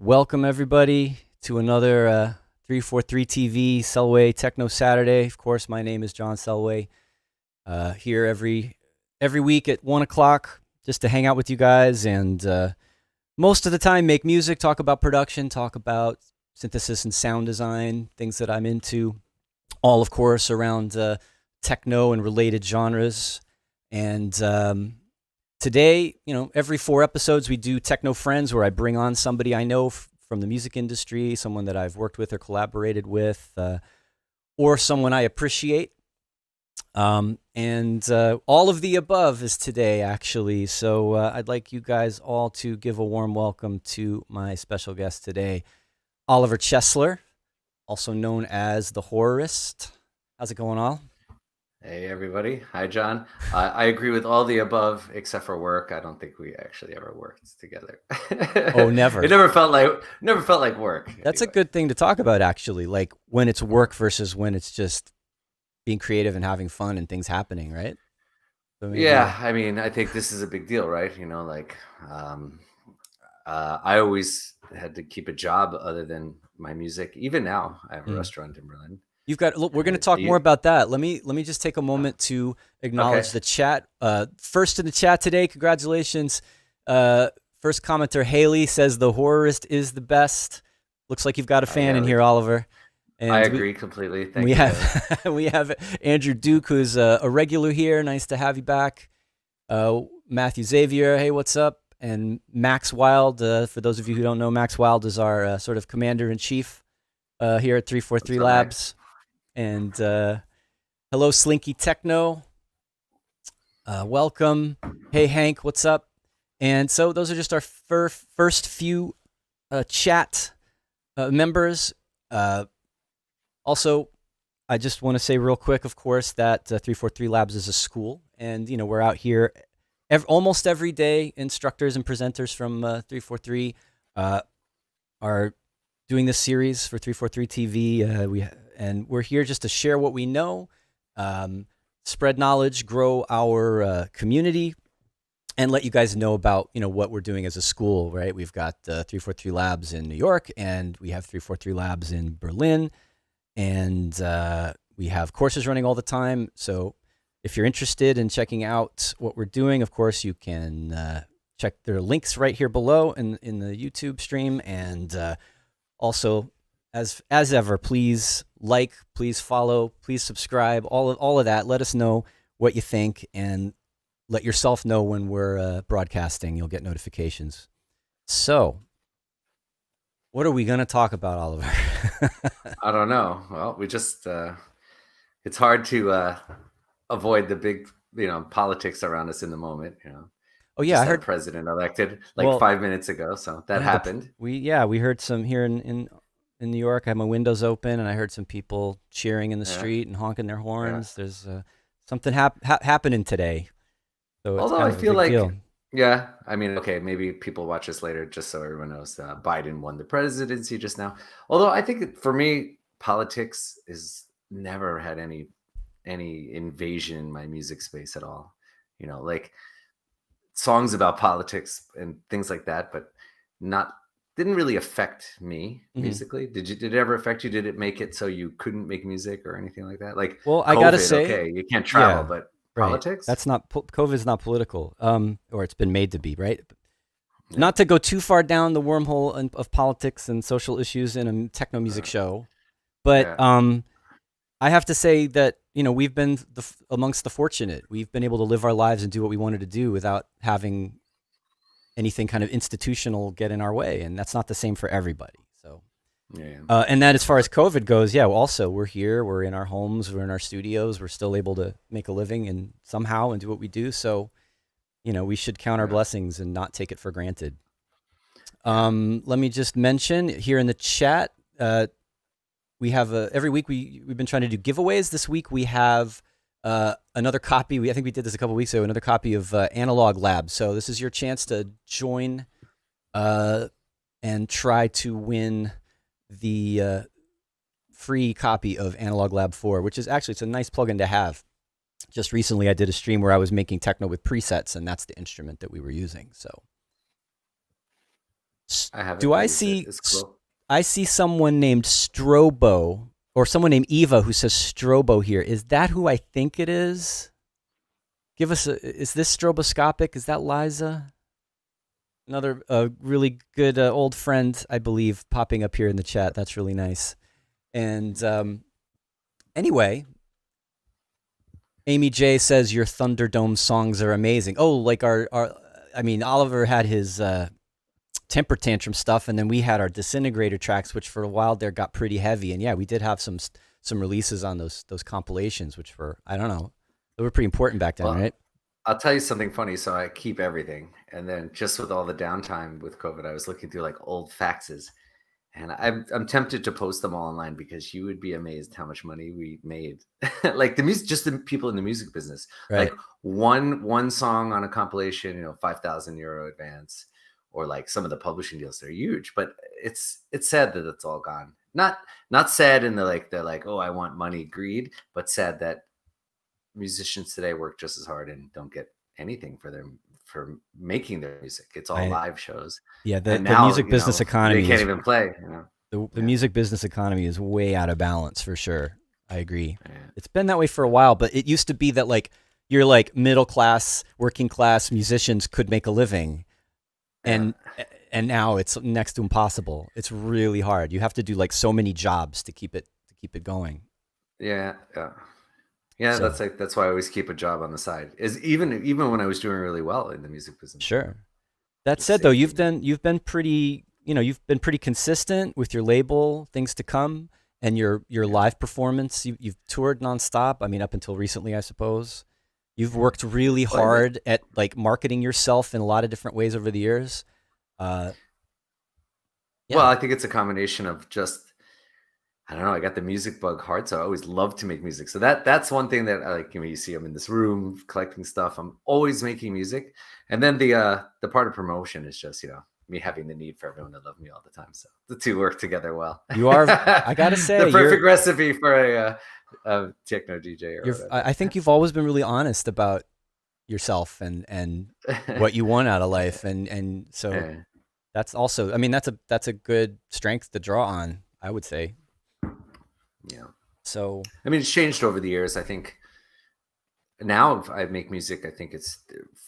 Welcome everybody to another 343 TV Selway Techno Saturday. Of course, my name is John Selway. Here every week at 1 o'clock just to hang out with you guys and most of the time make music, talk about production, talk about synthesis and sound design, things that I'm into. All, of course, around techno and related genres. And today, every 4 episodes we do Techno Friends, where I bring on somebody I know from the music industry, someone that I've worked with or collaborated with, or someone I appreciate. And all of the above is today, actually. So I'd like you guys all to give a warm welcome to my special guest today, Oliver Chesler, also known as the Horrorist. How's it going, Al? Hey, everybody. Hi, John. I agree with all the above except for work. I don't think we actually ever worked together. Oh, never. It never felt like work. That's anyway. A good thing to talk about, actually, like when it's work versus when it's just being creative and having fun and things happening, right? So yeah, I mean, I think this is a big deal, right? I always had to keep a job other than my music. Even now, I have a restaurant in Berlin. You've got. Look, we're going to talk more about that. Let me just take a moment to acknowledge the chat. First in the chat today, congratulations. First commenter Haley says the Horrorist is the best. Looks like you've got a fan in here, Oliver. And I agree completely. Thank you. We have Andrew Duke, who's a regular here. Nice to have you back. Matthew Xavier, hey, what's up? And Max Wild. For those of you who don't know, Max Wild is our sort of commander-in-chief here at 343 Labs. And hello, Slinky Techno. Welcome. Hey, Hank, what's up? And so those are just our first few chat members. Also, I just want to say real quick, of course, that 343 Labs is a school. And, we're out here almost every day. Instructors and presenters from 343 are doing this series for 343 TV. And we're here just to share what we know, spread knowledge, grow our community, and let you guys know about what we're doing as a school. Right? We've got 343 Labs in New York, and we have 343 Labs in Berlin, and we have courses running all the time. So if you're interested in checking out what we're doing, of course you can check their links right here below in the YouTube stream, and also. As ever, please like, please follow, please subscribe, all of that. Let us know what you think, and let yourself know when we're broadcasting. You'll get notifications. So, what are we going to talk about, Oliver? I don't know. Well, we just, it's hard to avoid the big, politics around us in the moment, Oh yeah, I heard president elected 5 minutes ago, so that happened. We heard some here in New York. I had my windows open, and I heard some people cheering in the street and honking their horns. Yeah. There's something happening today. So although I feel like, yeah, I mean, okay, maybe people watch this later just so everyone knows Biden won the presidency just now. Although I think for me, politics is never had any invasion in my music space at all. Like songs about politics and things like that, but didn't really affect me musically. Did it ever affect you? Did it make it so you couldn't make music or anything like that? Like, well, I gotta say, okay, you can't travel, but politics? That's not, COVID's not political, or it's been made to be, right? Yeah. Not to go too far down the wormhole of politics and social issues in a techno music show, but I have to say that, we've been amongst the fortunate. We've been able to live our lives and do what we wanted to do without having anything kind of institutional get in our way, and that's not the same for everybody. So, and that as far as COVID goes, also we're here, we're in our homes, we're in our studios, we're still able to make a living and somehow and do what we do. So, we should count our blessings and not take it for granted. Let me just mention here in the chat, we have every week we've been trying to do giveaways. This week we have another copy. I think we did this a couple weeks ago. Another copy of Analog Lab. So this is your chance to join and try to win the free copy of Analog Lab 4, which is actually, it's a nice plugin to have. Just recently I did a stream where I was making techno with presets, and that's the instrument that we were using. So I Do haven't I used it. see It's cool. I see someone named Strobo or someone named Eva who says Strobo here. Is that who I think it is? Give us is this stroboscopic? Is that Liza? Another really good old friend, I believe, popping up here in the chat. That's really nice. And anyway, Amy J says your Thunderdome songs are amazing. Oh, like our I mean, Oliver had his temper tantrum stuff, and then we had our disintegrator tracks, which for a while there got pretty heavy. And yeah, we did have some releases on those compilations, which were, I don't know, they were pretty important back then, right? I'll tell you something funny. So I keep everything, and then just with all the downtime with COVID, I was looking through like old faxes, and I'm tempted to post them all online because you would be amazed how much money we made. Like the music, just the people in the music business, Right. like one song on a compilation, 5,000 euro advance, or like some of the publishing deals, they're huge. But it's sad that it's all gone. Not sad in the like oh, I want money greed, but sad that musicians today work just as hard and don't get anything for making their music. It's all live shows. Yeah, and the now, music business economy, they can't even play. The music business economy is way out of balance for sure. I agree. Yeah. It's been that way for a while, but it used to be that like you're like middle class, working class musicians could make a living, and now it's next to impossible. It's really hard. You have to do like so many jobs to keep it going. Yeah. So, that's why I always keep a job on the side. Is even when I was doing really well in the music business. Sure. That said, though, you've been pretty consistent with your label, things to come, and your live performance. You've toured nonstop. I mean, up until recently, I suppose. You've worked really hard at like marketing yourself in a lot of different ways over the years. Well, I think it's a combination of just, I don't know, I got the music bug hard, so I always love to make music. So that's one thing that I like. You see, I'm in this room collecting stuff. I'm always making music, and then the part of promotion is just me having the need for everyone to love me all the time. So the two work together well. You are, I gotta say, the perfect recipe for a techno DJ. I think you've always been really honest about yourself and what you want out of life, and so that's also, I mean, that's a good strength to draw on, I would say. Yeah. So, I mean, it's changed over the years. I think now if I make music, I think it's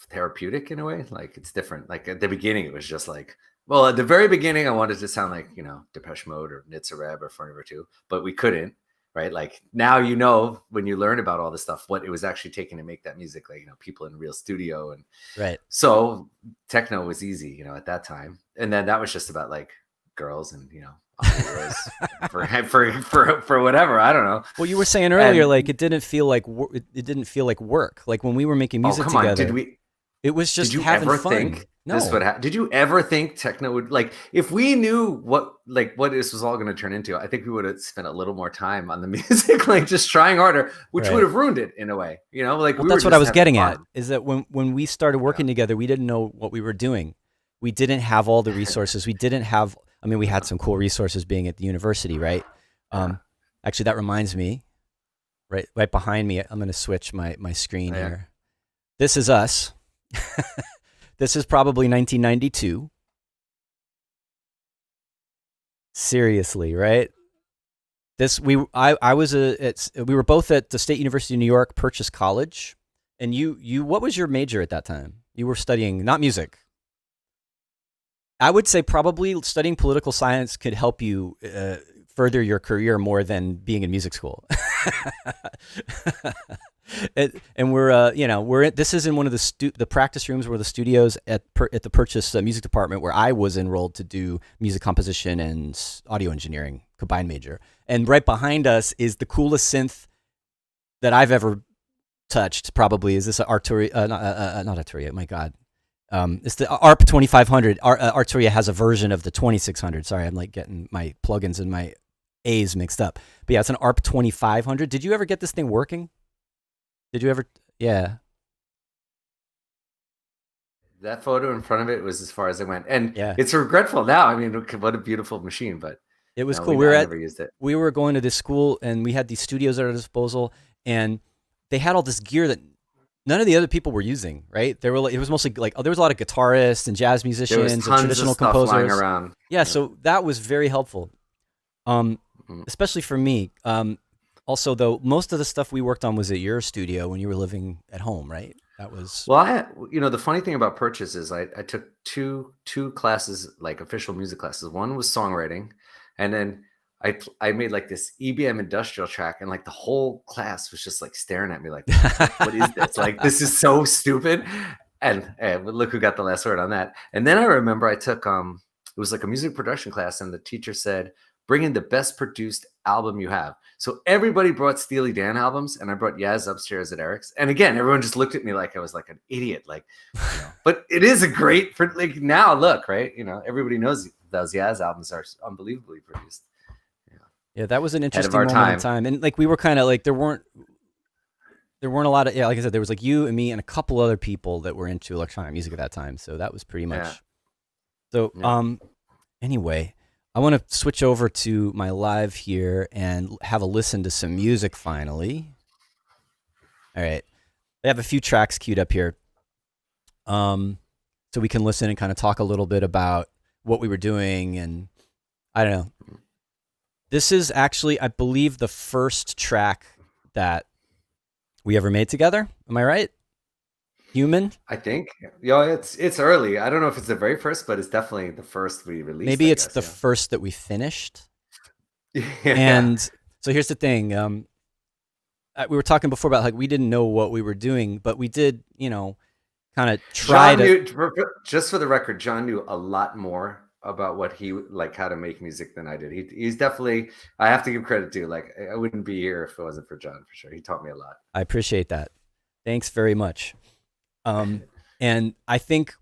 therapeutic in a way. Like it's different. Like at the beginning, it was just like, well, at the very beginning, I wanted to sound like, Depeche Mode or Nitzareb or Forever 2, but we couldn't, right? Like now, when you learn about all this stuff, what it was actually taking to make that music, like, people in a real studio. And right. So techno was easy, at that time. And then that was just about like girls and, for whatever, I don't know. Well, you were saying earlier, like it didn't feel like work. Like when we were making music together, it was just having fun. Did you ever think techno would, like, if we knew what this was all going to turn into? I think we would have spent a little more time on the music, like just trying harder, which would have ruined it in a way. Like that's what I was getting at. Is that when we started working together, we didn't know what we were doing. We didn't have all the resources. We didn't have. I mean, we had some cool resources being at the university, right? Actually, that reminds me, right behind me, I'm going to switch my screen here. This is us. This is probably 1992. Seriously, right? We were both at the State University of New York, Purchase College, and you what was your major at that time? You were studying not music. I would say probably studying political science could help you further your career more than being in music school. And we're this is in one of the practice rooms where the studios at the Purchase music department where I was enrolled to do music composition and audio engineering combined major. And right behind us is the coolest synth that I've ever touched. Probably is this Arturia? Not Arturia. My God. It's the ARP 2500. Arturia has a version of the 2600. Sorry, I'm like getting my plugins and my A's mixed up. But yeah, it's an ARP 2500. Did you ever get this thing working? Did you ever? Yeah. That photo in front of it was as far as I went, and it's regretful now. I mean, what a beautiful machine! But it was cool. never used it. We were going to this school, and we had these studios at our disposal, and they had all this gear that none of the other people were using, right? There were, it was mostly like, there was a lot of guitarists and jazz musicians and traditional composers. Flying around. Yeah, so that was very helpful, especially for me. Also, though, most of the stuff we worked on was at your studio when you were living at home, right? That was the funny thing about Purchase is I took two classes, like official music classes. One was songwriting, and then I made like this EBM industrial track, and like the whole class was just like staring at me like, what is this? Like, this is so stupid. And look who got the last word on that. And then I remember I took it was like a music production class, and the teacher said, bring in the best produced album you have. So everybody brought Steely Dan albums, and I brought Yaz Upstairs at Eric's. And again, everyone just looked at me like I was like an idiot. Like, but it is a great, like, now look, right? Everybody knows those Yaz albums are unbelievably produced. Yeah, that was an interesting moment in time. And like, we were kind of like, there weren't a lot of, like I said, there was like you and me and a couple other people that were into electronic music at that time. So that was pretty much. So, anyway, I want to switch over to my live here and have a listen to some music finally. All right. I have a few tracks queued up here. So we can listen and kind of talk a little bit about what we were doing. And I don't know. This is actually, I believe, the first track that we ever made together. Am I right? Human? I think. It's early. I don't know if it's the very first, but it's definitely the first we released. Maybe it's the first that we finished. And so here's the thing. We were talking before about like we didn't know what we were doing, but we did, kind of try just for the record, John knew a lot more about what he like how to make music than I did. He's definitely, I have to give credit to, like, I wouldn't be here if it wasn't for John, for sure. He taught me a lot. I appreciate that. Thanks very much. And I think,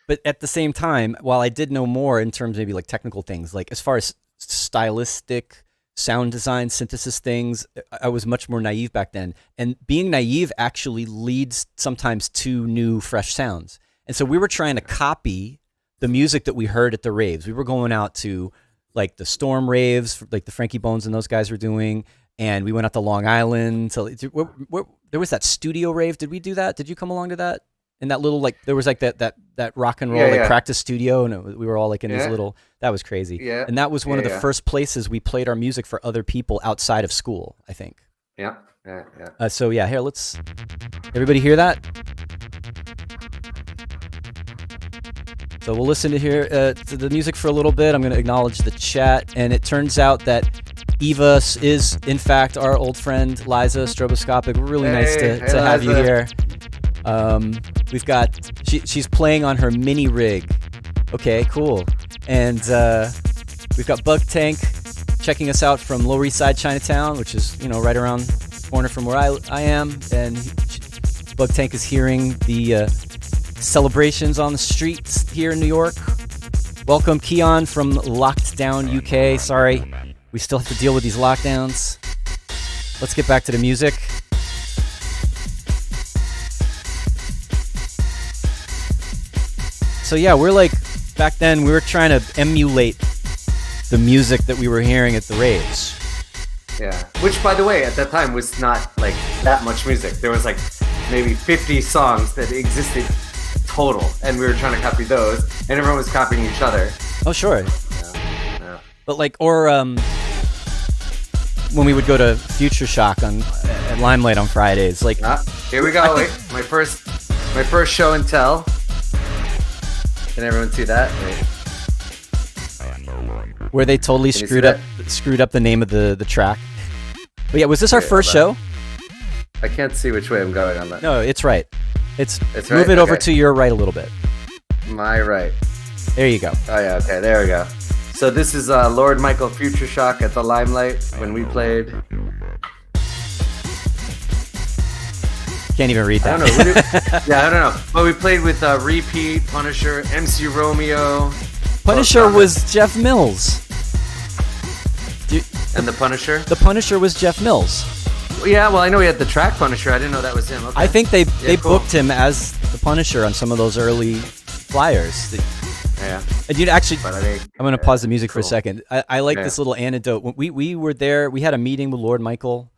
but at the same time, while I did know more in terms of maybe like technical things, like as far as stylistic sound design, synthesis things, I was much more naive back then. And being naive actually leads sometimes to new, fresh sounds. And so we were trying to copy the music that we heard at the raves. We were going out to like the Storm raves, like the Frankie Bones and those guys were doing. And we went out to Long Island. So there was that studio rave. Did we do that? Did you come along to that? And that little, like, there was like that rock and roll, practice studio. And we were all like in this little, that was crazy. Yeah. And that was one of the first places we played our music for other people outside of school, I think. Yeah. So yeah, here, let's, everybody hear that? So we'll listen to to the music for a little bit. I'm going to acknowledge the chat. And it turns out that Eva is, in fact, our old friend, Liza Stroboscopic. Really nice to have you here. We've got, she's playing on her mini rig. Okay, cool. And we've got Bug Tank checking us out from Lower East Side Chinatown, which is, right around the corner from where I am. And Bug Tank is hearing the celebrations on the streets here in New York. Welcome, Keon from Locked Down UK. Sorry, we still have to deal with these lockdowns. Let's get back to the music. So yeah, we're like, back then we were trying to emulate the music that we were hearing at the raves. Yeah, which by the way, at that time was not like that much music. There was like maybe 50 songs that existed total, and we were trying to copy those, and everyone was copying each other. Oh, sure. Yeah. But like, or when we would go to Future Shock at Limelight on Fridays, like. Here we go. Wait, my first show and tell. Can everyone see that? Wait. Where they totally screwed up the name of the track. But yeah, was this our first show? I can't see which way I'm going on that. No, it's right. It's right? Move it over to your right a little bit. My right. There you go. Oh yeah, okay, there we go. So this is Lord Michael Future Shock at the Limelight when we played. Can't even read that. I don't know. I don't know. But we played with Repeat, Punisher, MC Romeo. Punisher was Jeff Mills. And the Punisher? The Punisher was Jeff Mills. Yeah, well, I know he had the track Punisher. I didn't know that was him. Okay. I think they cool. booked him as the Punisher on some of those early flyers. Yeah. And you'd actually, I'm going to pause the music for a second. I like this little anecdote. When we were there, we had a meeting with Lord Michael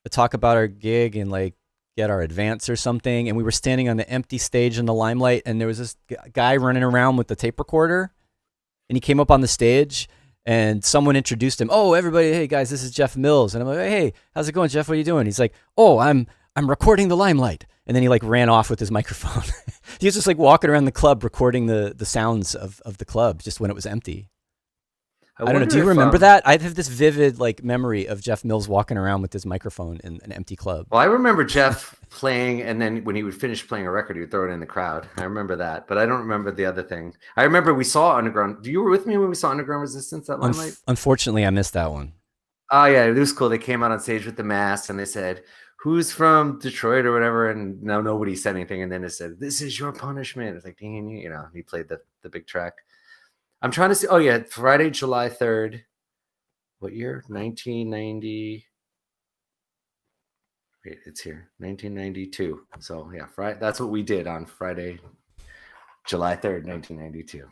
to talk about our gig and like get our advance or something, and we were standing on the empty stage in the limelight, and there was this guy running around with the tape recorder, and he came up on the stage, and someone introduced him. Oh, everybody, hey guys, this is Jeff Mills. And I'm like, hey, how's it going, Jeff? What are you doing? He's like, oh, I'm recording the limelight. And then he like ran off with his microphone. He was just like walking around the club recording the sounds of the club just when it was empty. I don't know. Do you remember that? I have this vivid like memory of Jeff Mills walking around with his microphone in an empty club. Well, I remember Jeff playing, and then when he would finish playing a record, he would throw it in the crowd. I remember that, but I don't remember the other thing. I remember we saw Underground. You were with me when we saw Underground Resistance at Limelight? Unfortunately, I missed that one. Oh yeah, it was cool. They came out on stage with the masks, and they said, "Who's from Detroit or whatever?" And no, nobody said anything. And then it said, "This is your punishment." It's like, you know, he played the big track. I'm trying to see. Oh yeah, Friday, July 3rd. What year? 1990. Wait, it's here. 1992. So yeah, Friday. That's what we did on Friday, July 3rd, 1992.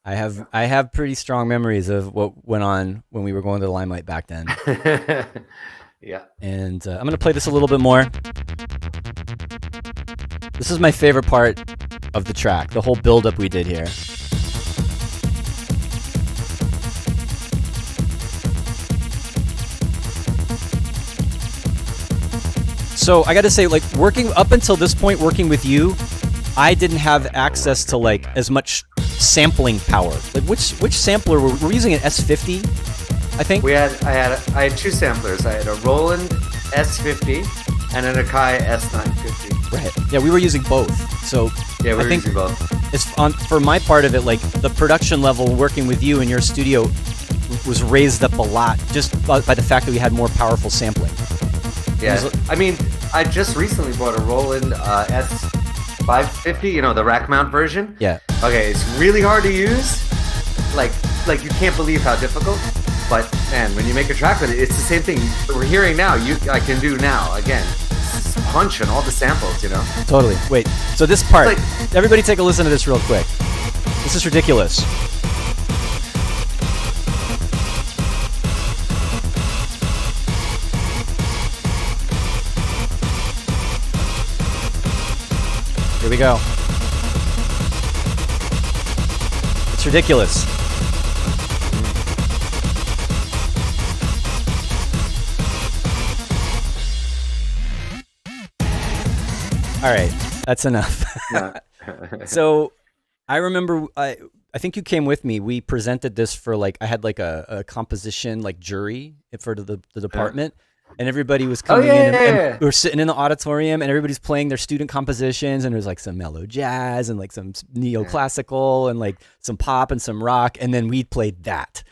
I have pretty strong memories of what went on when we were going to the Limelight back then. Yeah. And I'm gonna play this a little bit more. This is my favorite part of the track. The whole build-up we did here. So I got to say, like, working up until this point, working with you, I didn't have access to like as much sampling power. Like, which sampler were we using? An S50, I think. I had two samplers. I had a Roland S50 and an Akai S950. Right. Yeah, we were using both. So yeah, we were using both. It's for my part of it, like the production level working with you in your studio was raised up a lot just by the fact that we had more powerful sampling. Yeah, I mean, I just recently bought a Roland S550, you know, the rack mount version. Yeah. Okay, it's really hard to use. Like you can't believe how difficult. But man, when you make a track with it, it's the same thing we're hearing now. I can do now again. Punch and all the samples, you know. Totally. Wait. So this part, everybody, take a listen to this real quick. This is ridiculous. Here we go. It's ridiculous. All right, that's enough. So I remember, I think you came with me. We presented this for like, I had like a composition like jury for the department. And everybody was coming in, and we were sitting in the auditorium, and everybody's playing their student compositions, and there's like some mellow jazz and like some neoclassical and like some pop and some rock, and then we played that,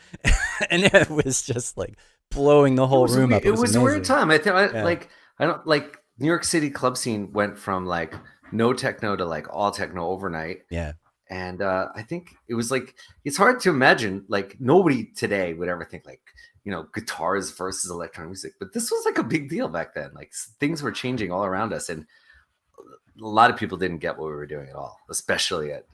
and it was just like blowing the whole room up. It was a weird time. I don't like New York City club scene went from like no techno to like all techno overnight. Yeah. And I think it was like, it's hard to imagine, like nobody today would ever think like, you know, guitars versus electronic music, but this was like a big deal back then. Like things were changing all around us, and a lot of people didn't get what we were doing at all, especially at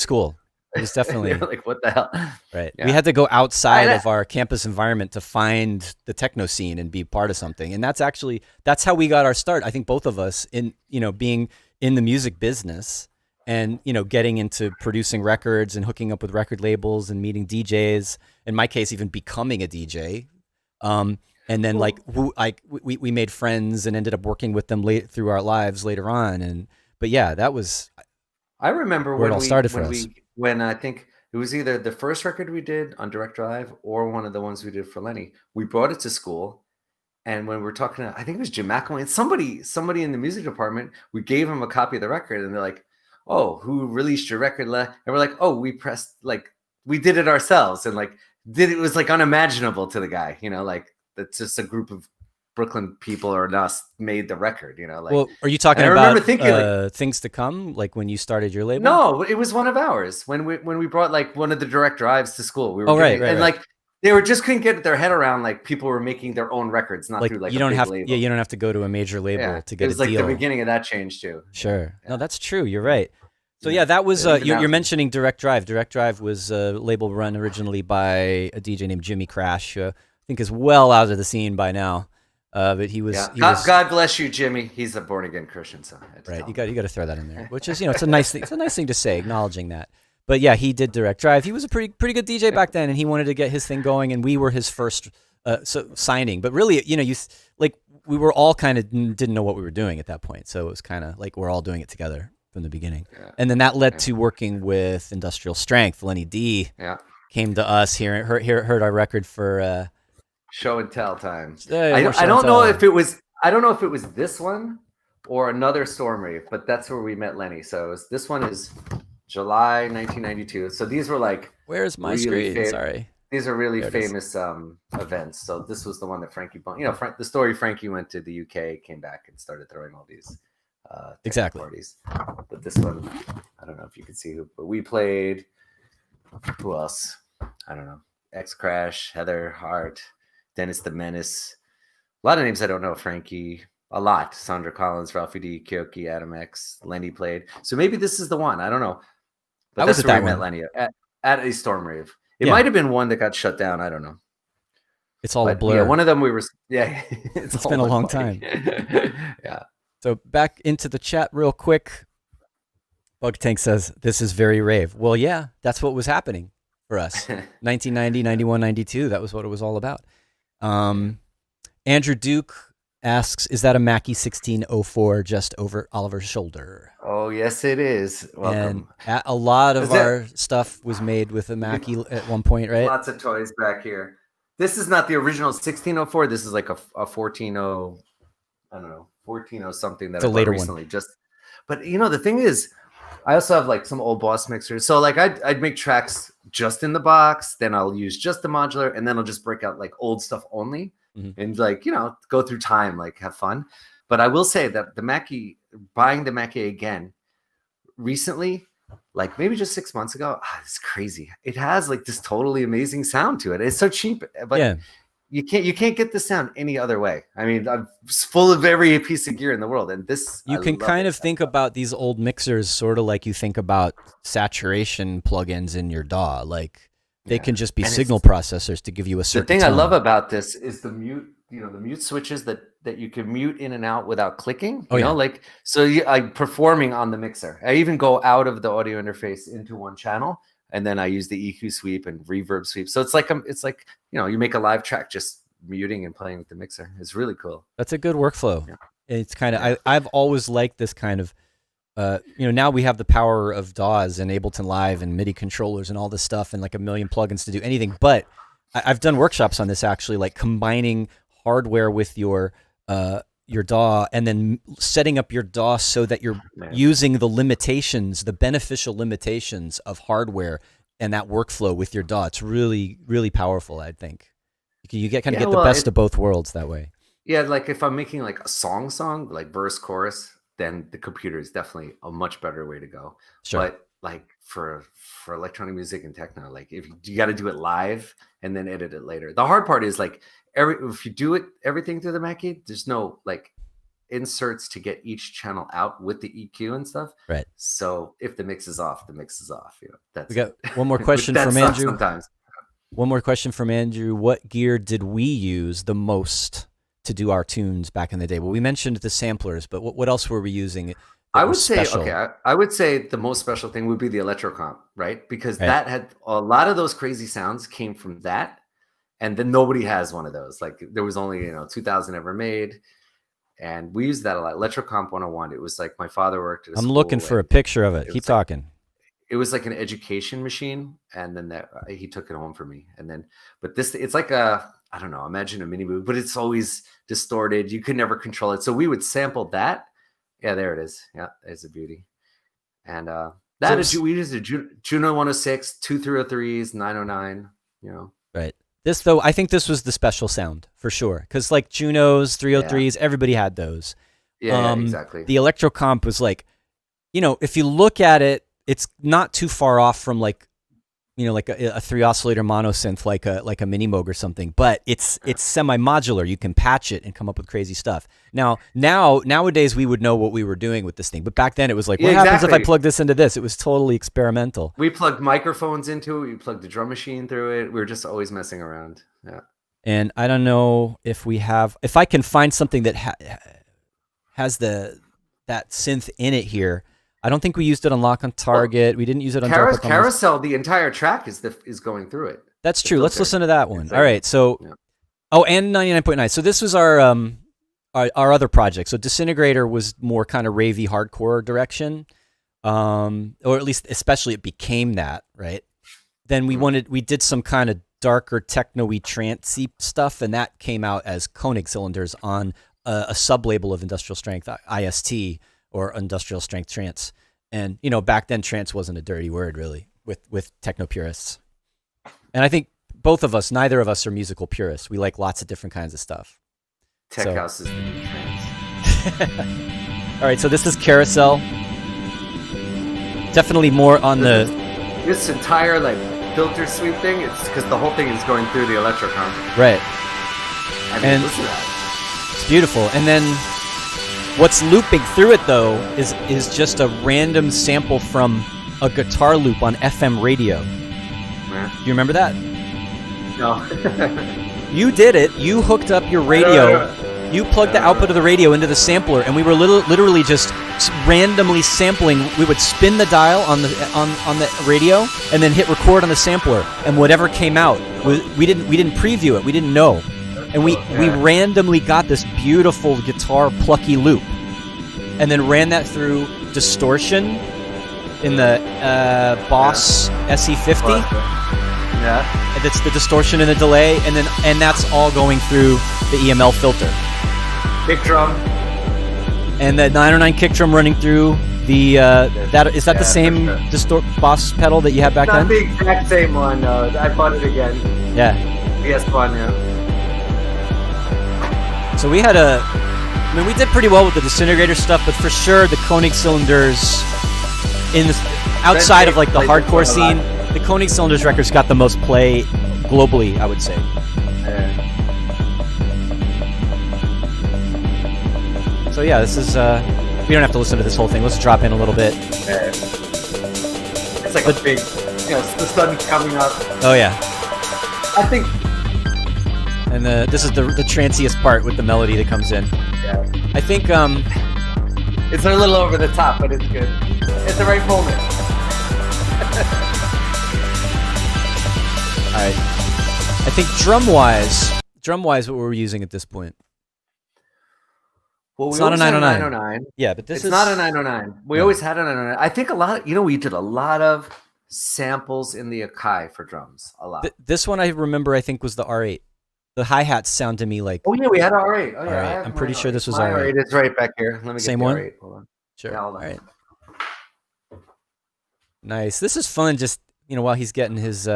school. It was definitely like, what the hell? Right. Yeah. We had to go outside of our campus environment to find the techno scene and be part of something. And that's how we got our start. I think both of us in, you know, being in the music business and, you know, getting into producing records and hooking up with record labels and meeting DJs. In my case, even becoming a DJ. And then we made friends and ended up working with them through our lives later on. But yeah, that was, I remember where it all started for us. When I think it was either the first record we did on Direct Drive or one of the ones we did for Lenny, we brought it to school. And when we're talking to, I think it was Jim McElwain, somebody in the music department, we gave him a copy of the record, and they're like, "Oh, who released your record?" And we're like, "Oh, we did it ourselves." And it was like unimaginable to the guy, you know, like that's just a group of Brooklyn people or us made the record, you know. Like, well, are you talking about thinking, things to come, like when you started your label? No, it was one of ours when we brought like one of the Direct Drives to school. We were right. Like they were just couldn't get their head around like people were making their own records, not like, through like you don't have label. Yeah, you don't have to go to a major label to get a deal. It was like the beginning of that change too. Sure. Yeah. No, that's true. You're right. So yeah, that was you're mentioning Direct Drive. Direct Drive was a label run originally by a DJ named Jimmy Crash, who I think is well out of the scene by now. But he was Yeah. he was God bless you, Jimmy. He's a born again Christian, so I had to right. tell him. You got to throw that in there, which is it's a nice thing. It's a nice thing to say, acknowledging that. But yeah, he did direct drive. He was a pretty good DJ back then, and he wanted to get his thing going, and we were his first signing. But really, we were all kind of didn't know what we were doing at that point, so it was kind of like we're all doing it together from the beginning. Yeah. And then that led to working with Industrial Strength. Lenny D came to us here, heard our record for show and tell time. I don't know if it was this one or another Storm Rave, but that's where we met Lenny. So this one is July 1992. So these were like, where's my screen? Sorry. These are really famous events. So this was the one that Frankie, the story Frankie went to the UK, came back and started throwing all these exactly parties. But this one, I don't know if you can see who, but we played. Who else? I don't know. X Crash, Heather Hart, Dennis the Menace. A lot of names I don't know. Frankie, a lot. Sandra Collins, Ralphie D, Kyoki, Adam X, Lenny played. So maybe this is the one. I don't know. But that's where I met Lenny at a Storm Rave. It might have been one that got shut down. I don't know. It's all a blur. Yeah, one of them we were. Yeah, it's been a long time. Yeah. So back into the chat real quick. Bug Tank says, this is very rave. Well, yeah, that's what was happening for us. 1990, 91, 92. That was what it was all about. Andrew Duke asks, is that a Mackie 1604 just over Oliver's shoulder? Oh, yes, it is. Welcome. And a lot of our stuff was made with a Mackie at one point, right? Lots of toys back here. This is not the original 1604. This is like a 140, I don't know, 140 something that I bought recently. But the thing is, I also have like some old Boss mixers. So like I'd make tracks just in the box, then I'll use just the modular, and then I'll just break out like old stuff only and like, go through time, like have fun. But I will say that buying the Mackie again recently, like maybe just 6 months ago, it's crazy. It has like this totally amazing sound to it. It's so cheap, but you can't get the sound any other way. I mean, I'm full of every piece of gear in the world, and you can kind of think about these old mixers sort of like you think about saturation plugins in your DAW. Like they can just be signal processors to give you a certain. The thing tone. I love about this is the mute. The mute switches that you can mute in and out without clicking. Like so. I'm performing on the mixer. I even go out of the audio interface into one channel. And then I use the EQ sweep and reverb sweep. So it's like you make a live track just muting and playing with the mixer. It's really cool. That's a good workflow. Yeah. It's kind of I've always liked this kind of now we have the power of DAWs and Ableton Live and MIDI controllers and all this stuff and like a million plugins to do anything. But I've done workshops on this actually, like combining hardware with your DAW and then setting up your DAW so that you're using the beneficial limitations of hardware and that workflow with your DAW. It's really, really powerful, I think. You get the best of both worlds that way. Yeah, like if I'm making like a song, like verse, chorus, then the computer is definitely a much better way to go. Sure. But like for electronic music and techno, like if you got to do it live and then edit it later. The hard part is like if you do everything through the Mackie, there's no like inserts to get each channel out with the EQ and stuff. Right. So if the mix is off, we got one more question from Andrew. Sometimes. One more question from Andrew. What gear did we use the most to do our tunes back in the day? Well, we mentioned the samplers, but what else were we using? I would say the most special thing would be the Electrocomp, right? Because that had a lot of those crazy sounds came from that. And then nobody has one of those. Like there was only, 2,000 ever made. And we used that a lot. Electrocomp 101. It was like my father worked at a school. I'm looking for a picture of it. Keep talking. It was like an education machine. And then he took it home for me. And then, but it's like I don't know, imagine a mini movie, but it's always distorted. You could never control it. So we would sample that. Yeah, there it is. Yeah, there's a beauty. And we used a Juno 106, 2303s, 909, Right. This, though, I think this was the special sound for sure. Because like Junos, 303s, everybody had those. Yeah, exactly. The Electrocomp was like, if you look at it, it's not too far off from like, like a 3-oscillator monosynth, like a Mini Moog or something. But it's semi-modular. You can patch it and come up with crazy stuff. Nowadays we would know what we were doing with this thing. But back then it was like, what happens if I plug this into this? It was totally experimental. We plugged microphones into it. We plugged the drum machine through it. We were just always messing around. Yeah. And I don't know if I can find something that has that synth in it here. I don't think we used it on Lock on Target. We didn't use it on Carousel. The entire track is going through it. That's true. Let's listen to that one. All right. So, and 99.9. So this was our other project. So Disintegrator was more kind of ravey hardcore direction, or at least especially it became that, right? Then we did some kind of darker techno-y trancey stuff, and that came out as Koenig cylinders on a sub-label of Industrial Strength, IST, or Industrial Strength Trance. And, back then trance wasn't a dirty word, really, with techno purists. And I think neither of us are musical purists. We like lots of different kinds of stuff. Tech house is the new trance. All right, so this is Carousel. Definitely more on this entire filter sweep thing. It's because the whole thing is going through the electrocom. Right. And listen to that. It's beautiful. And then what's looping through it though is just a random sample from a guitar loop on FM radio. Yeah. Do you remember that? No. You did it. You hooked up your radio. You plugged the output of the radio into the sampler, and we were literally just randomly sampling. We would spin the dial on the radio, and then hit record on the sampler, and whatever came out, we didn't preview it. We didn't know, and we randomly got this beautiful guitar plucky loop, and then ran that through distortion in the Boss SE50. Yeah. And it's the distortion and the delay, and that's all going through the EML filter. Kick drum. And the 909 kick drum running through the is that the same Boss pedal that you had back then? Not the exact same one. No, I bought it again. Yeah. PS1. Yeah. So we had we did pretty well with the Disintegrator stuff, but for sure the Koenig cylinders outside of the hardcore scene, the Koenig cylinders records got the most play globally, I would say. Yeah. So yeah, this is we don't have to listen to this whole thing. Let's drop in a little bit. Yeah. It's like a big, the sun's coming up. Oh yeah. I think. And this is the tranciest part with the melody that comes in. Yeah. I think it's a little over the top, but it's good. It's the right moment. All right. I think drum-wise, what we're using at this point. Well, it's not a 909. Yeah, but it's not a 909. We always had a 909. I think a lot. We did a lot of samples in the Akai for drums. A lot. This one I remember. I think was the R8. The hi-hats sound to me like. Oh yeah, we had R8. Oh yeah, R8. I'm pretty sure this was R8. It's right back here. Let me Same get the one. R8. Hold on. Sure. Yeah, hold on. All right. Nice. This is fun. Just while he's getting his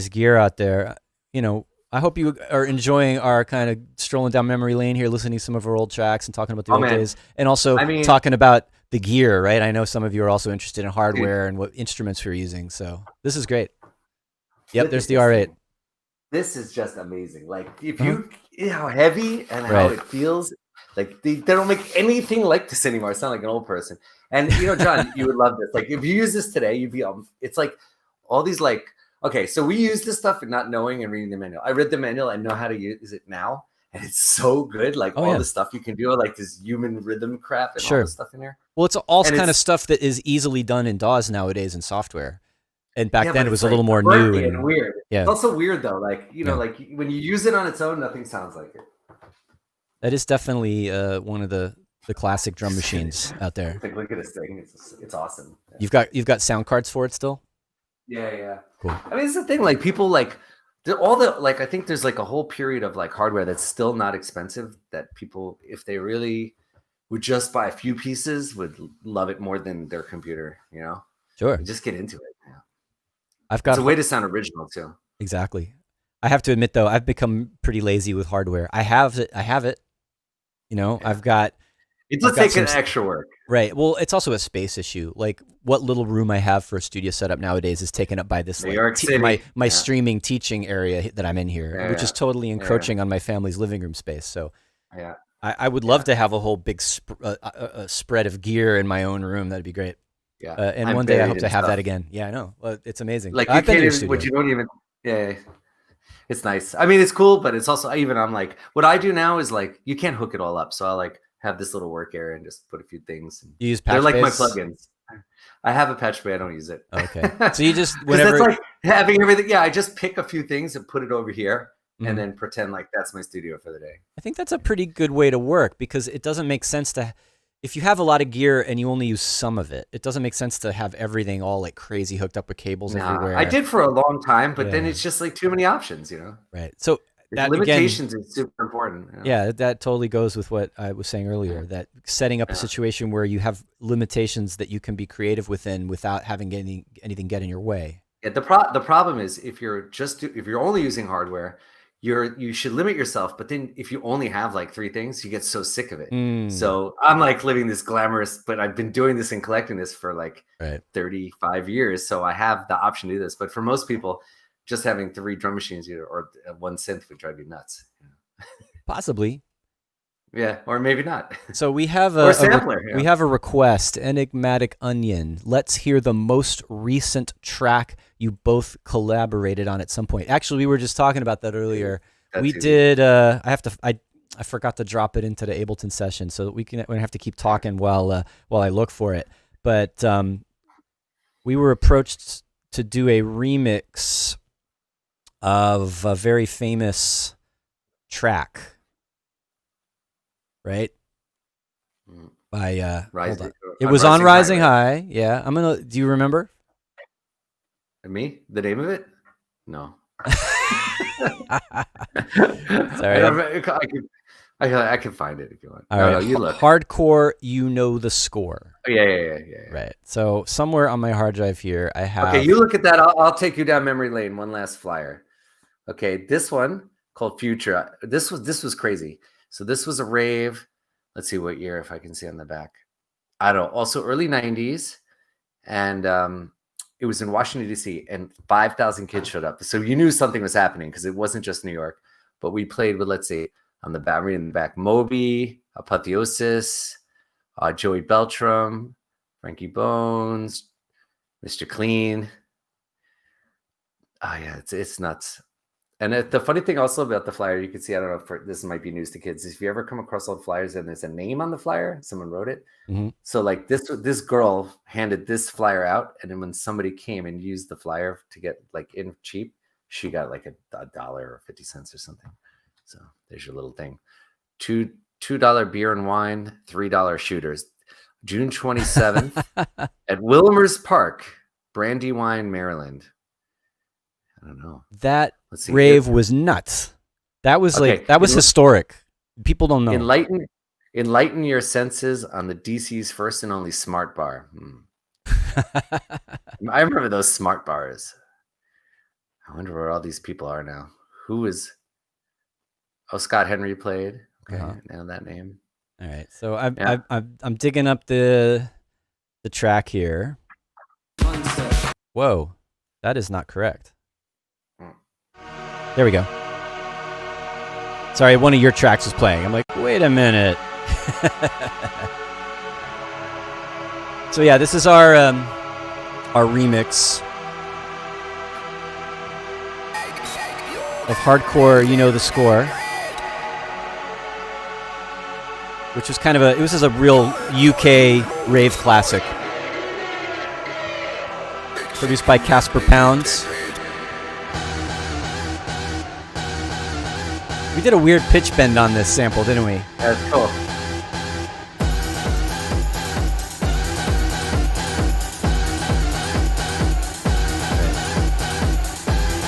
gear out there. I hope you are enjoying our kind of strolling down memory lane here, listening to some of our old tracks and talking about the old days, and also talking about the gear. Right? I know some of you are also interested in hardware and what instruments we're using. So this is great. Yep. There's the R8. This is just amazing. If you how heavy and how it feels. They don't make anything like this anymore. I sound like an old person. And John, you would love this. If you use this today, you'd be it's like all these okay, so we use this stuff and not knowing and reading the manual. I read the manual and know how to use it now, and it's so good. All the stuff you can do, this human rhythm crap and all the stuff in there. Well, it's all kind of stuff that is easily done in DAWs nowadays in software. And back then it was a little more new and weird. Yeah. It's also weird though. When you use it on its own, nothing sounds like it. That is definitely one of the classic drum machines out there. Look at this thing; it's awesome. Yeah. You've got sound cards for it still. Yeah. Cool. I mean, it's the thing. People all the I think there's a whole period of hardware that's still not expensive. That people, if they really would just buy a few pieces, would love it more than their computer. Sure. Just get into it. Yeah. It's a way to sound original too. Exactly. I have to admit though, I've become pretty lazy with hardware. I have it. I've got. It does take an extra work. Right. Well, it's also a space issue. What little room I have for a studio setup nowadays is taken up by this New York City. my streaming teaching area that I'm in here, which is totally encroaching on my family's living room space. So I would love to have a whole big spread of gear in my own room. That'd be great. Yeah. And one day I hope to have that again. Yeah, I know. Well, it's amazing. You don't even. Yeah. It's nice. I mean, it's cool, but it's also I'm like, what I do now is like, you can't hook it all up, so I like have this little work area and just put a few things. And You use they're like my Patchbase? plugins. I have a patch, but I don't use it. Okay. So you just whenever that's like having everything. Yeah, I just pick a few things and put it over here, and then pretend like that's my studio for the day. I think that's a pretty good way to work, because it doesn't make sense to, if you have a lot of gear and you only use some of it, it doesn't make sense to have everything all like crazy hooked up with cables everywhere. I did for a long time, but then it's just like too many options, you know? Right. So that, limitations again, is super important. You know? Yeah, that totally goes with what I was saying earlier, that setting up a situation where you have limitations that you can be creative within without having anything get in your way. Yeah, the problem is if you're only using hardware, you should limit yourself, but then if you only have like 3 things, you get so sick of it. So I'm like living this glamorous, but I've been doing this and collecting this for like 35 years, so I have the option to do this. But for most people, just having 3 drum machines or 1 synth would drive you nuts. Possibly. Yeah, or maybe not. So we have we have a request, Enigmatic Onion. Let's hear the most recent track you both collaborated on at some point. Actually, we were just talking about that earlier. We did. I forgot to drop it into the Ableton session, so that we're gonna have to keep talking while I look for it. But we were approached to do a remix of a very famous track. Right? By it was on Rising High. Yeah. Do you remember? Me? The name of it? No. Sorry. I can find it if you want. All right. You look. Hardcore, you know the score. Oh, yeah. Right. So somewhere on my hard drive here, I have. Okay, you look at that. I'll take you down memory lane. One last flyer. Okay, this one called Future. This was crazy. So this was a rave. Let's see what year, if I can see on the back. I don't know. Also early 90s. And it was in Washington, D.C. and 5,000 kids showed up. So you knew something was happening because it wasn't just New York. But we played with, let's see, on the back, reading the back, Moby, Apotheosis, Joey Beltram, Frankie Bones, Mr. Clean. Oh, yeah, it's nuts. And the funny thing also about the flyer, you can see, I don't know if this might be news to kids, if you ever come across old flyers and there's a name on the flyer, someone wrote it. So like this girl handed this flyer out, and then when somebody came and used the flyer to get like in cheap, she got like a dollar or 50 cents or something. So there's your little thing. $2 beer and wine, $3 shooters. June 27th at Wilmer's Park, Brandywine, Maryland. I don't know. That rave was nuts. That was historic. People don't know. Enlighten your senses on the DC's first and only smart bar. I remember those smart bars. I wonder where all these people are now. Scott Henry played. Okay, now that name. All right, so I'm digging up the track here. Whoa, that is not correct. There we go. Sorry, one of your tracks was playing. I'm like, wait a minute. So yeah, this is our remix of Hardcore, You Know the Score, which was this is a real UK rave classic, produced by Casper Pounds. We did a weird pitch bend on this sample, didn't we? That's cool.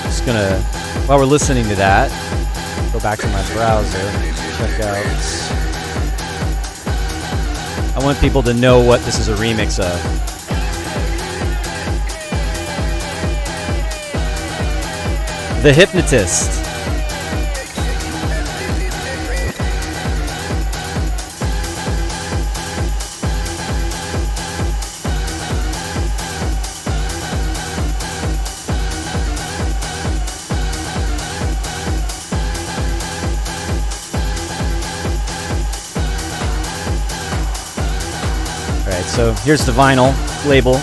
Just gonna, while we're listening to that, go back to my browser, check out. I want people to know what this is a remix of. The Hypnotist. So here's the vinyl label.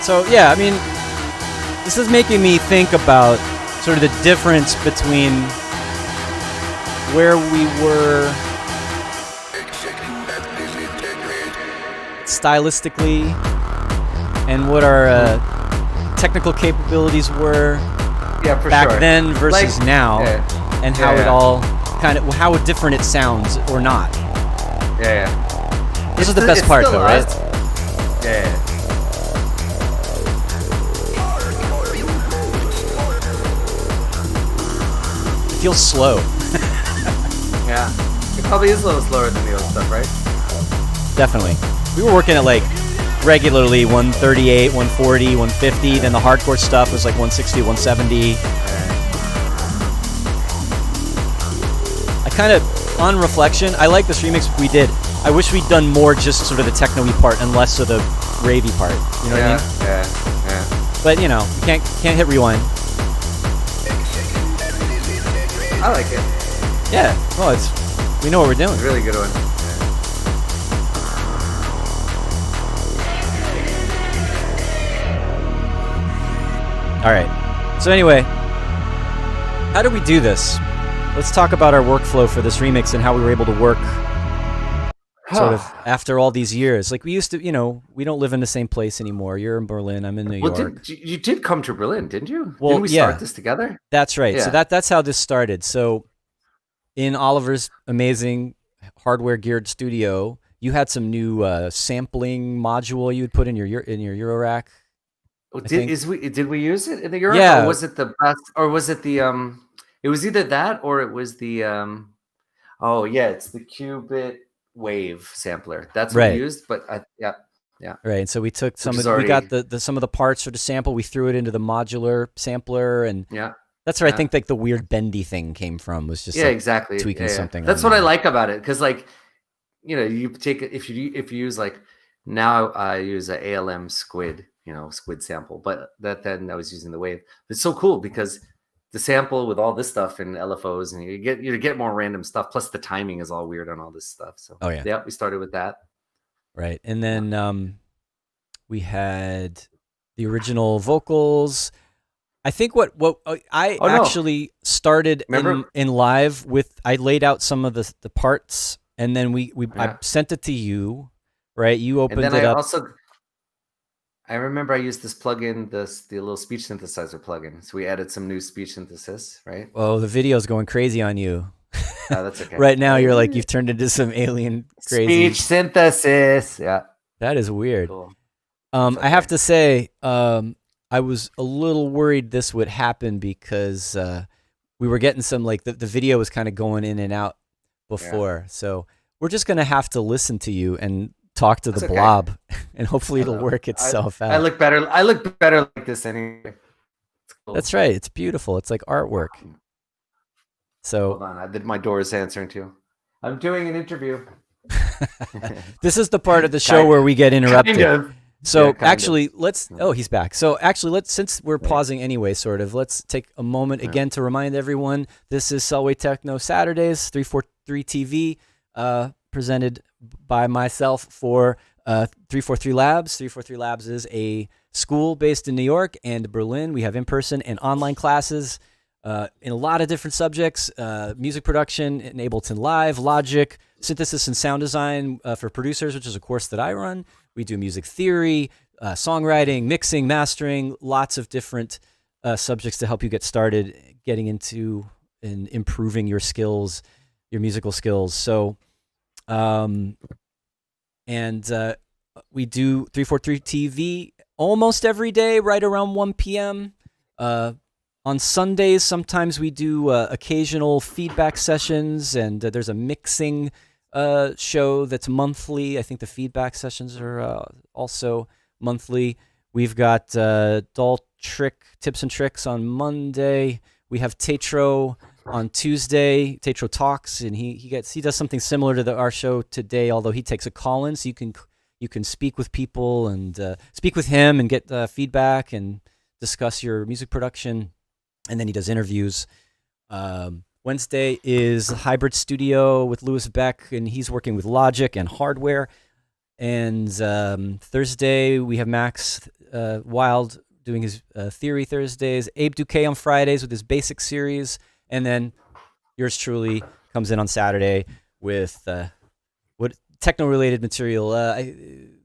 So yeah, I mean, this is making me think about sort of the difference between where we were stylistically and what our technical capabilities were back then versus now, and how it all kind of, how different it sounds or not. This is the best part though, right? It feels slow. Yeah, it probably is a little slower than the old stuff, right? Definitely. We were working at like regularly 138, 140, 150. Then the hardcore stuff was like 160, 170. I kind of, on reflection, I like this remix we did. I wish we'd done more just sort of the techno-y part and less of the ravey part. You know what I mean? Yeah. But you know, you can't hit rewind. I like it. Yeah. Well, we know what we're doing. It's a really good one. All right. So anyway, how do we do this? Let's talk about our workflow for this remix and how we were able to work sort of after all these years. Like we used to, you know, we don't live in the same place anymore. You're in Berlin, I'm in New York. You did come to Berlin, didn't you? Well, didn't we start this together? That's right. Yeah. So that's how this started. So in Oliver's amazing hardware geared studio, you had some new sampling module you would put in your Eurorack. Did we use it in the Europe? Yeah. Or was it the best? Or was it the It was either that or it was the it's the Qubit Wave sampler. That's what we used. But yeah. Right. So we took we got some of the parts for the sample. We threw it into the modular sampler, and that's where I think like the weird bendy thing came from. Was just exactly tweaking something. That's what I like about it, because like, you know, you take it if you use like, now I use a ALM squid, you know, squid sample, but then I was using the wave. It's so cool because the sample with all this stuff and LFOs, and you get more random stuff. Plus the timing is all weird on all this stuff. So we started with that. Right, and then we had the original vocals. I think what I actually started in live with, I laid out some of the parts, and then I sent it to you, right? You opened it up. I remember I used this plugin, the little speech synthesizer plugin. So we added some new speech synthesis, right? Oh, the video's going crazy on you. Oh, that's okay. Right now, you're like, you've turned into some alien crazy. Speech synthesis, yeah. That is weird. Cool. I have to say, I was a little worried this would happen because we were getting some, like, the video was kind of going in and out before. Yeah. So we're just going to have to listen to you and talk to the blob, and hopefully it'll work itself out. I look better like this anyway. It's cool. That's right. It's beautiful. It's like artwork. So hold on, my door is answering too. I'm doing an interview. This is the part of the show where we get interrupted. Kind of. So actually, let's. Oh, he's back. So actually, since we're pausing anyway, sort of, let's take a moment again to remind everyone this is Selway Techno Saturdays, 343 TV, presented by myself for 343 Labs. 343 Labs is a school based in New York and Berlin. We have in-person and online classes in a lot of different subjects: music production in Ableton Live, Logic, synthesis and sound design for producers, which is a course that I run. We do music theory, songwriting, mixing, mastering, lots of different subjects to help you get started getting into and improving your skills, your musical skills. So, we do 343 TV almost every day, right around 1 p.m. On Sundays, sometimes we do occasional feedback sessions, and there's a mixing show that's monthly. I think the feedback sessions are also monthly. We've got dolltr tips and tricks on Monday. We have TAETRO on Tuesday, TAETRO Talks, and he does something similar to our show today, although he takes a call-in, so you can speak with people and speak with him and get feedback and discuss your music production. And then he does interviews. Wednesday is Hybrid Studio with Louis Beck, and he's working with Logic and hardware. And Thursday we have Max Wild doing his Theory Thursdays, Abe Duque on Fridays with his Basic series, and then yours truly comes in on Saturday with what techno-related material.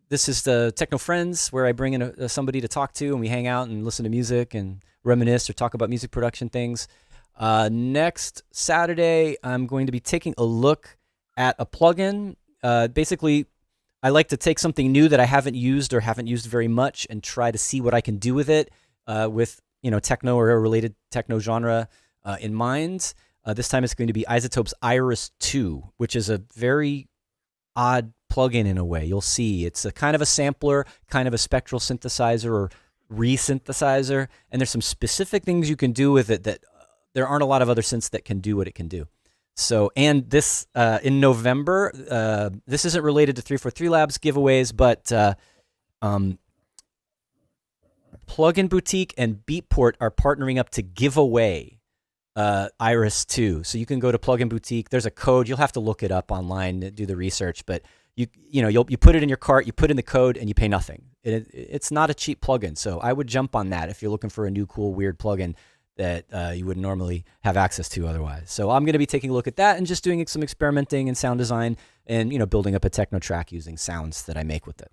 This is the Techno Friends, where I bring in somebody to talk to, and we hang out and listen to music and reminisce or talk about music production things. Next Saturday, I'm going to be taking a look at a plugin. Basically, I like to take something new that I haven't used or haven't used very much and try to see what I can do with it, with techno or a related techno genre in mind. This time it's going to be iZotope's Iris 2, which is a very odd plugin in a way. You'll see it's a kind of a sampler, kind of a spectral synthesizer or resynthesizer, and there's some specific things you can do with it that there aren't a lot of other synths that can do what it can do. So, and this in November, this isn't related to 343 Labs giveaways, but Plugin Boutique and Beatport are partnering up to give away Iris 2. So you can go to Plugin Boutique. There's a code. You'll have to look it up online, do the research, but you put it in your cart, you put in the code, and you pay nothing. It's not a cheap plugin, so I would jump on that if you're looking for a new, cool, weird plugin that you wouldn't normally have access to otherwise. So I'm going to be taking a look at that and just doing some experimenting in sound design and building up a techno track using sounds that I make with it.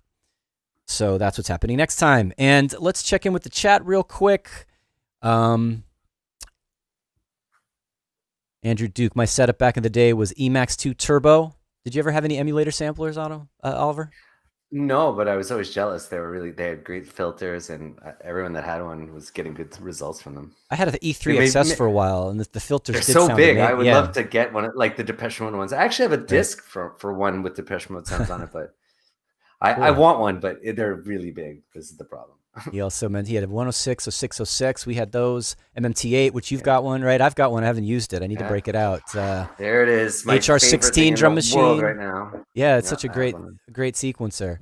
So that's what's happening next time. And let's check in with the chat real quick. Andrew Duke, my setup back in the day was Emax 2 Turbo. Did you ever have any emulator samplers, Oliver? No, but I was always jealous. They had great filters, and everyone that had one was getting good results from them. I had an E3 XS for a while, and the filters they're did so sound big. amazing. I would love to get one, like the Depeche Mode ones. I actually have a disc for one with Depeche Mode sounds on it, but I want one, but they're really big. This is the problem. He also meant he had a 106 or 606. We had those. MMT8, which you've got one, right? I've got one. I haven't used it. I need to break it out. There it is. My HR16 drum machine right now. Yeah, it's such a great sequencer.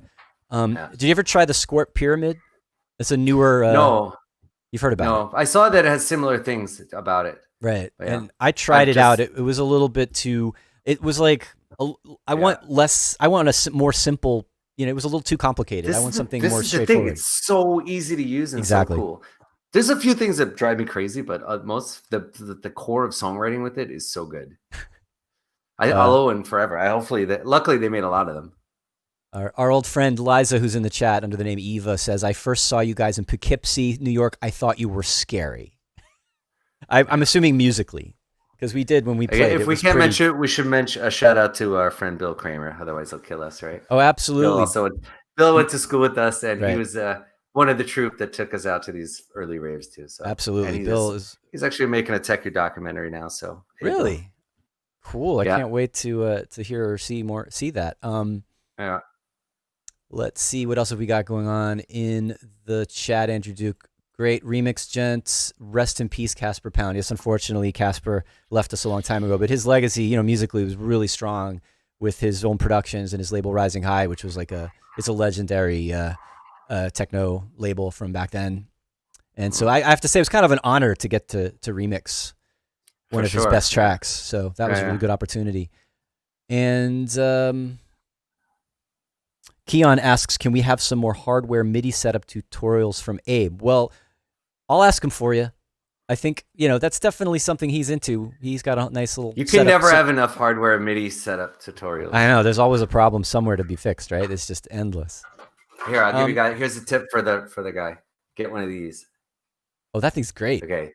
Did you ever try the Squirt Pyramid? It's a newer. No, you've heard about it. No, I saw that it has similar things about it. Right, and I tried it out. It was a little bit too. It was like I want less. I want a more simple. It was a little too complicated. I want something more straightforward. It's so easy to use and so cool. There's a few things that drive me crazy, but most the core of songwriting with it is so good. I'll owe him forever. Luckily they made a lot of them. Our old friend Liza, who's in the chat under the name Eva, says, "I first saw you guys in Poughkeepsie, New York. I thought you were scary." I'm assuming musically, because we did when we played. If we can't mention it, we should mention a shout out to our friend Bill Kramer. Otherwise, he'll kill us, right? Oh, absolutely. Bill went to school with us, and he was one of the troupe that took us out to these early raves too. So absolutely, he's actually making a Techno documentary now. So really cool. I can't wait to hear or see that. Yeah. Let's see what else have we got going on in the chat. Andrew Duke, great remix, gents. Rest in peace, Casper Pound. Yes, unfortunately, Casper left us a long time ago, but his legacy, musically, was really strong with his own productions and his label Rising High, which was it's a legendary techno label from back then. And so I have to say, it was kind of an honor to get to remix one of his best tracks. So that was a really good opportunity. And Keon asks, can we have some more hardware MIDI setup tutorials from Abe? Well, I'll ask him for you. I think, that's definitely something he's into. He's got a nice little You can never have enough hardware MIDI setup tutorials. I know. There's always a problem somewhere to be fixed, right? It's just endless. Here, I'll give you guys. Here's a tip for the guy. Get one of these. Oh, that thing's great. Okay.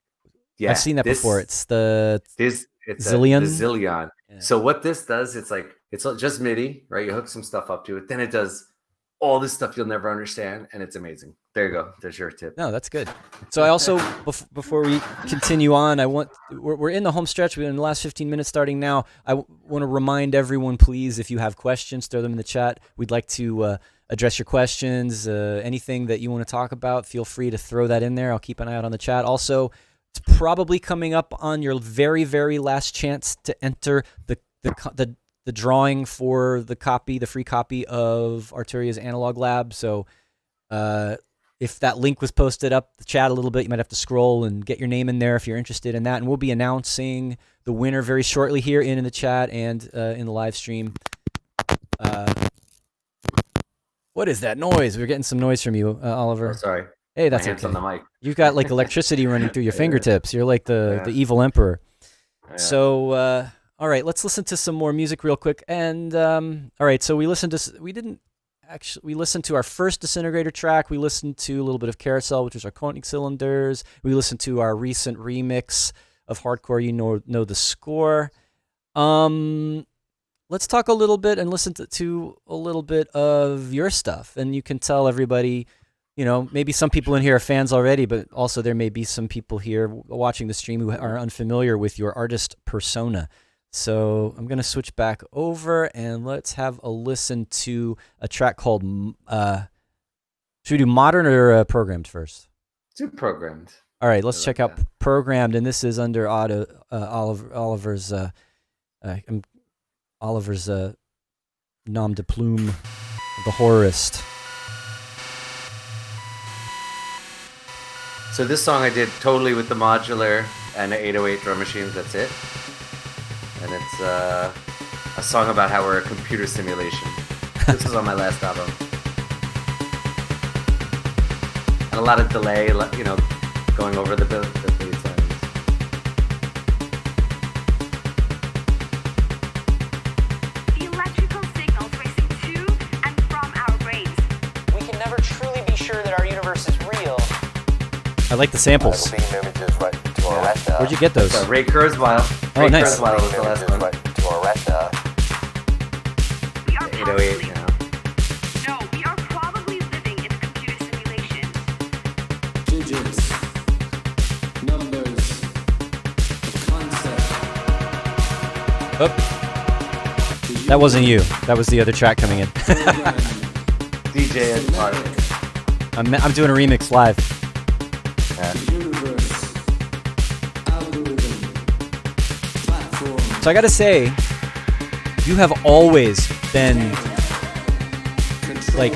Yeah. I've seen that before. It's the Zillion. The Zillion. Yeah. So what this does, it's just MIDI, right? You hook some stuff up to it. Then it does all this stuff you'll never understand, and it's amazing. There you go. There's your tip. No, that's good. So I also, before we continue on, we're in the home stretch. We're in the last 15 minutes starting now. I want to remind everyone, please, if you have questions, throw them in the chat. We'd like to address your questions. Anything that you want to talk about, feel free to throw that in there. I'll keep an eye out on the chat. Also, it's probably coming up on your very, very last chance to enter the drawing for the free copy of Arturia's Analog Lab. So if that link was posted up the chat a little bit, you might have to scroll and get your name in there if you're interested in that. And we'll be announcing the winner very shortly here in the chat and in the live stream. What is that noise? We're getting some noise from you, Oliver. Oh, sorry. Hey, that's my hand's okay. on the mic. You've got like electricity running through your fingertips. You're like the evil emperor. Yeah. So, all right, let's listen to some more music real quick. And all right, so we listened to our first Disintegrator track. We listened to a little bit of Carousel, which was our Koenig cylinders. We listened to our recent remix of Hardcore You Know the Score. Let's talk a little bit and listen to a little bit of your stuff. And you can tell everybody, you know, maybe some people in here are fans already, but also there may be some people here watching the stream who are unfamiliar with your artist persona. So I'm going to switch back over and let's have a listen to a track called, should we do modern or programmed first? Do programmed. All right, let's check out programmed. And this is under Oliver's nom de plume, the Horrorist. So this song I did totally with the modular and the 808 drum machines, that's it. And it's a song about how we're a computer simulation. This was on my last album. And a lot of delay, you know, going over the bass lines. The electrical signals racing to and from our brains. We can never truly be sure that our universe is real. I like the samples. Where'd you get those? Ray Kurzweil. Oh, nice. Kurzweil was the last one. To our retina. We are 808, probably, you know. no, we are probably living in a computer simulation. Digits, numbers, concept. Oh, that wasn't you. That was the other track coming in. DJ and part. I'm doing a remix live. Universe, algorithm, platform. So I gotta say, you have always been like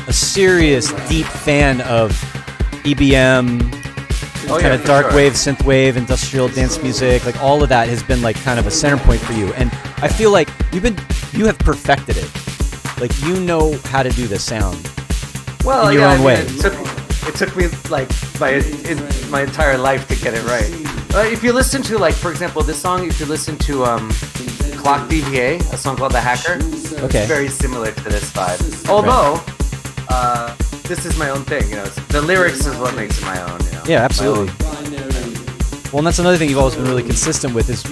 a serious, deep fan of EBM, kind of dark wave, synth wave, industrial dance music. Like all of that has been like kind of a center point for you. And I feel like you have perfected it. Like you know how to do the sound in your own way. It took me like my entire life to get it right. If you listen to, like, for example, this song, if you listen to Clock DVA, a song called The Hacker, okay, it's very similar to this vibe. Although, this is my own thing, you know. The lyrics is what makes it my own, you know. Yeah, absolutely. Well, and that's another thing you've always been really consistent with is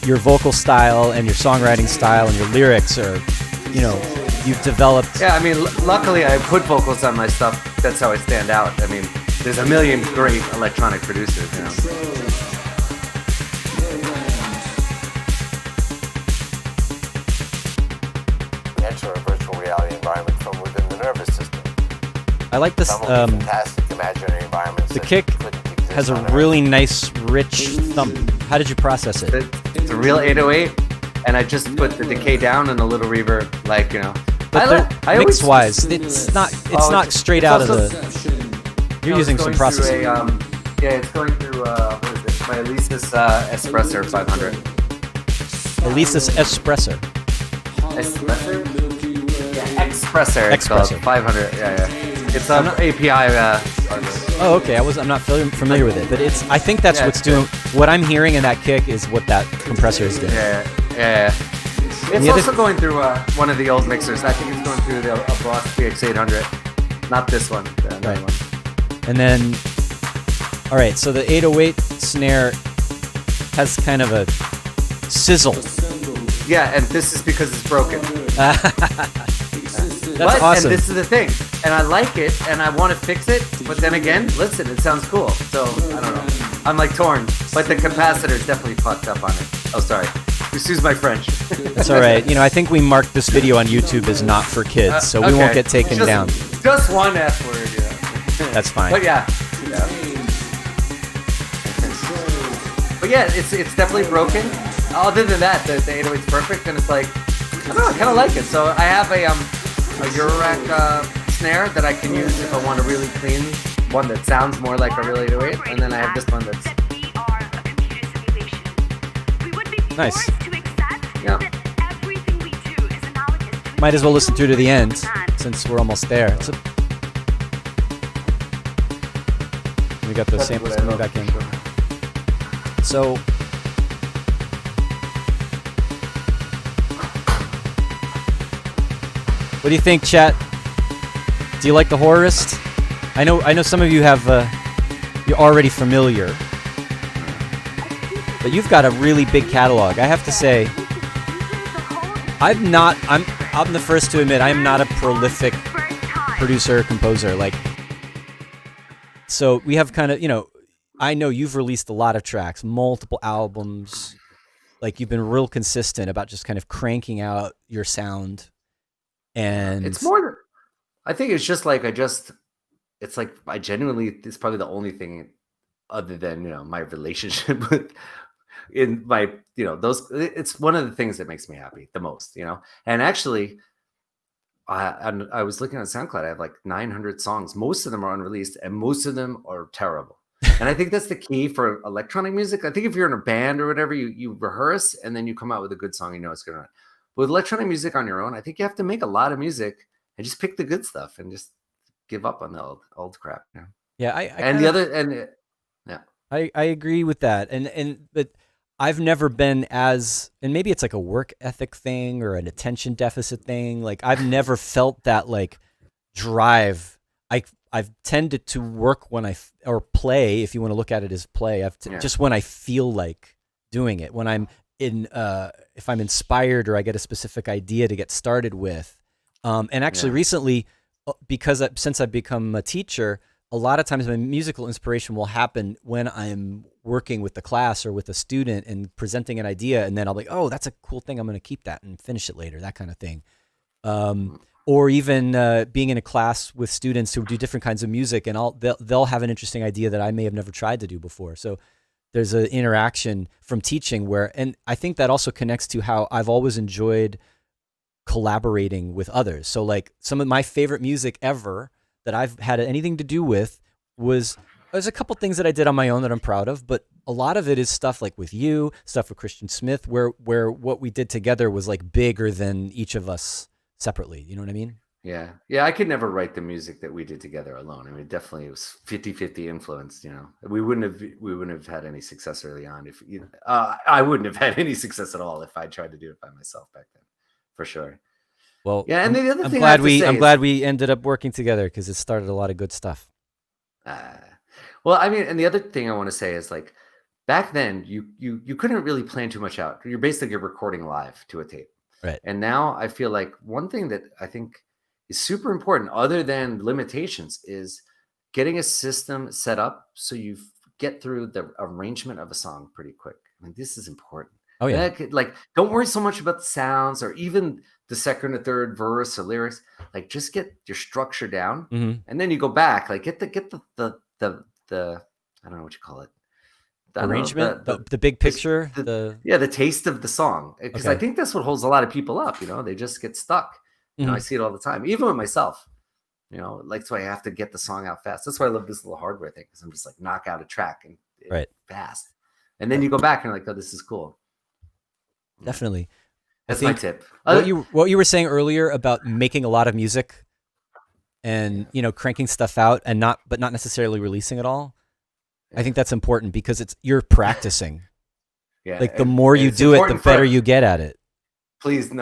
your vocal style and your songwriting style and your lyrics are, you know, you've developed. Yeah, I mean, luckily I put vocals on my stuff. That's how I stand out. I mean, there's a million great electronic producers, you know. We enter a virtual reality environment from within the nervous system. I like this. Fantastic imaginary environments. The kick has a really nice, rich thump. How did you process it? It's a real 808, and I just put the decay down and a little reverb, like, you know. But mix-wise, it's not straight out of the. You're using some processing. It's going through what is it? My Elisa's Espresso 500. Elisa's Espresso. Espresso? Yeah, Expressor. It's called 500. Yeah. It's an API. Oh, okay. I'm not familiar with it, but I think that's what's doing. What I'm hearing in that kick is what that compressor is doing. Yeah. It's also going through one of the old mixers. I think it's going through the Boss PX800. Not this one, the other one. And then, all right, so the 808 snare has kind of a sizzle. Yeah, and this is because it's broken. That's awesome. And this is the thing. And I like it, and I want to fix it, but then again, listen, it sounds cool. So, I don't know. I'm like torn, but the capacitor definitely fucked up on it. Oh, sorry. Excuse my French. That's all right. You know, I think we marked this video on YouTube as not for kids, so we won't get taken down. Just one F word, yeah. That's fine. But yeah. But yeah, it's definitely broken. Other than that, the 808's perfect, and it's like, I don't know, I kind of like it. So I have a Eurorack snare that I can use if I want a really clean one that sounds more like a real 808, and then I have this one that's nice. To accept that everything we do is analogous to Might as well listen through to the end since we're almost there. So, we got the That's samples what I coming love, back in. sure. So, what do you think, chat? Do you like the Horrorist? I know some of you have, you're already familiar, but you've got a really big catalog. I have to say, I'm the first to admit I'm not a prolific producer, composer. Like, so we have kind of, I know you've released a lot of tracks, multiple albums. Like, you've been real consistent about just kind of cranking out your sound. And It's more, I think it's just like, it's like I genuinely, it's probably the only thing other than, my relationship with, in my, those, it's one of the things that makes me happy the most, and actually, I was looking on SoundCloud. I have like 900 songs. Most of them are unreleased, and most of them are terrible. And I think that's the key for electronic music. I think if you're in a band or whatever, you rehearse and then you come out with a good song. It's going to run. With electronic music on your own, I think you have to make a lot of music and just pick the good stuff and just give up on the old crap. Yeah, I agree with that. But I've never been as, and maybe it's like a work ethic thing or an attention deficit thing. Like, I've never felt that like drive. I've tended to work when or play, if you want to look at it as play. Just when I feel like doing it, when I'm if I'm inspired or I get a specific idea to get started with. And actually recently, since I've become a teacher, a lot of times my musical inspiration will happen when I'm working with the class or with a student and presenting an idea, and then I'll be like, oh, that's a cool thing. I'm going to keep that and finish it later, that kind of thing. Or even being in a class with students who do different kinds of music, and they'll have an interesting idea that I may have never tried to do before. So there's an interaction from teaching and I think that also connects to how I've always enjoyed collaborating with others. So like some of my favorite music ever that I've had anything to do with there's a couple things that I did on my own that I'm proud of, but a lot of it is stuff like with you, stuff with Christian Smith, where what we did together was like bigger than each of us separately. You know what I mean? Yeah. I could never write the music that we did together alone. I mean, definitely it was 50-50 influence, we wouldn't have had any success early on I wouldn't have had any success at all if I tried to do it by myself back then, for sure. Well, yeah. And the other thing I'm glad we ended up working together because it started a lot of good stuff. Well, I mean, and the other thing I want to say is like, back then you couldn't really plan too much out. You're basically recording live to a tape. Right. And now I feel like one thing that I think is super important, other than limitations, is getting a system set up so you get through the arrangement of a song pretty quick. I mean, this is important. Oh yeah. Like, don't worry so much about the sounds or even the second or third verse or lyrics. Like, just get your structure down, and then you go back. Like, get the I don't know what you call it. Arrangement, the big picture, the taste of the song, because I think that's what holds a lot of people up. They just get stuck. I see it all the time, even with myself. Like, that's why I have to get the song out fast. That's why I love this little hardware thing, because I'm just like knock out a track and fast, and then you go back and you're like, oh, this is cool. Definitely, that's my tip. What you were saying earlier about making a lot of music and cranking stuff out and not necessarily releasing it all. I think that's important because you're practicing. Yeah. Like, the more you do it, the better you get at it. Please,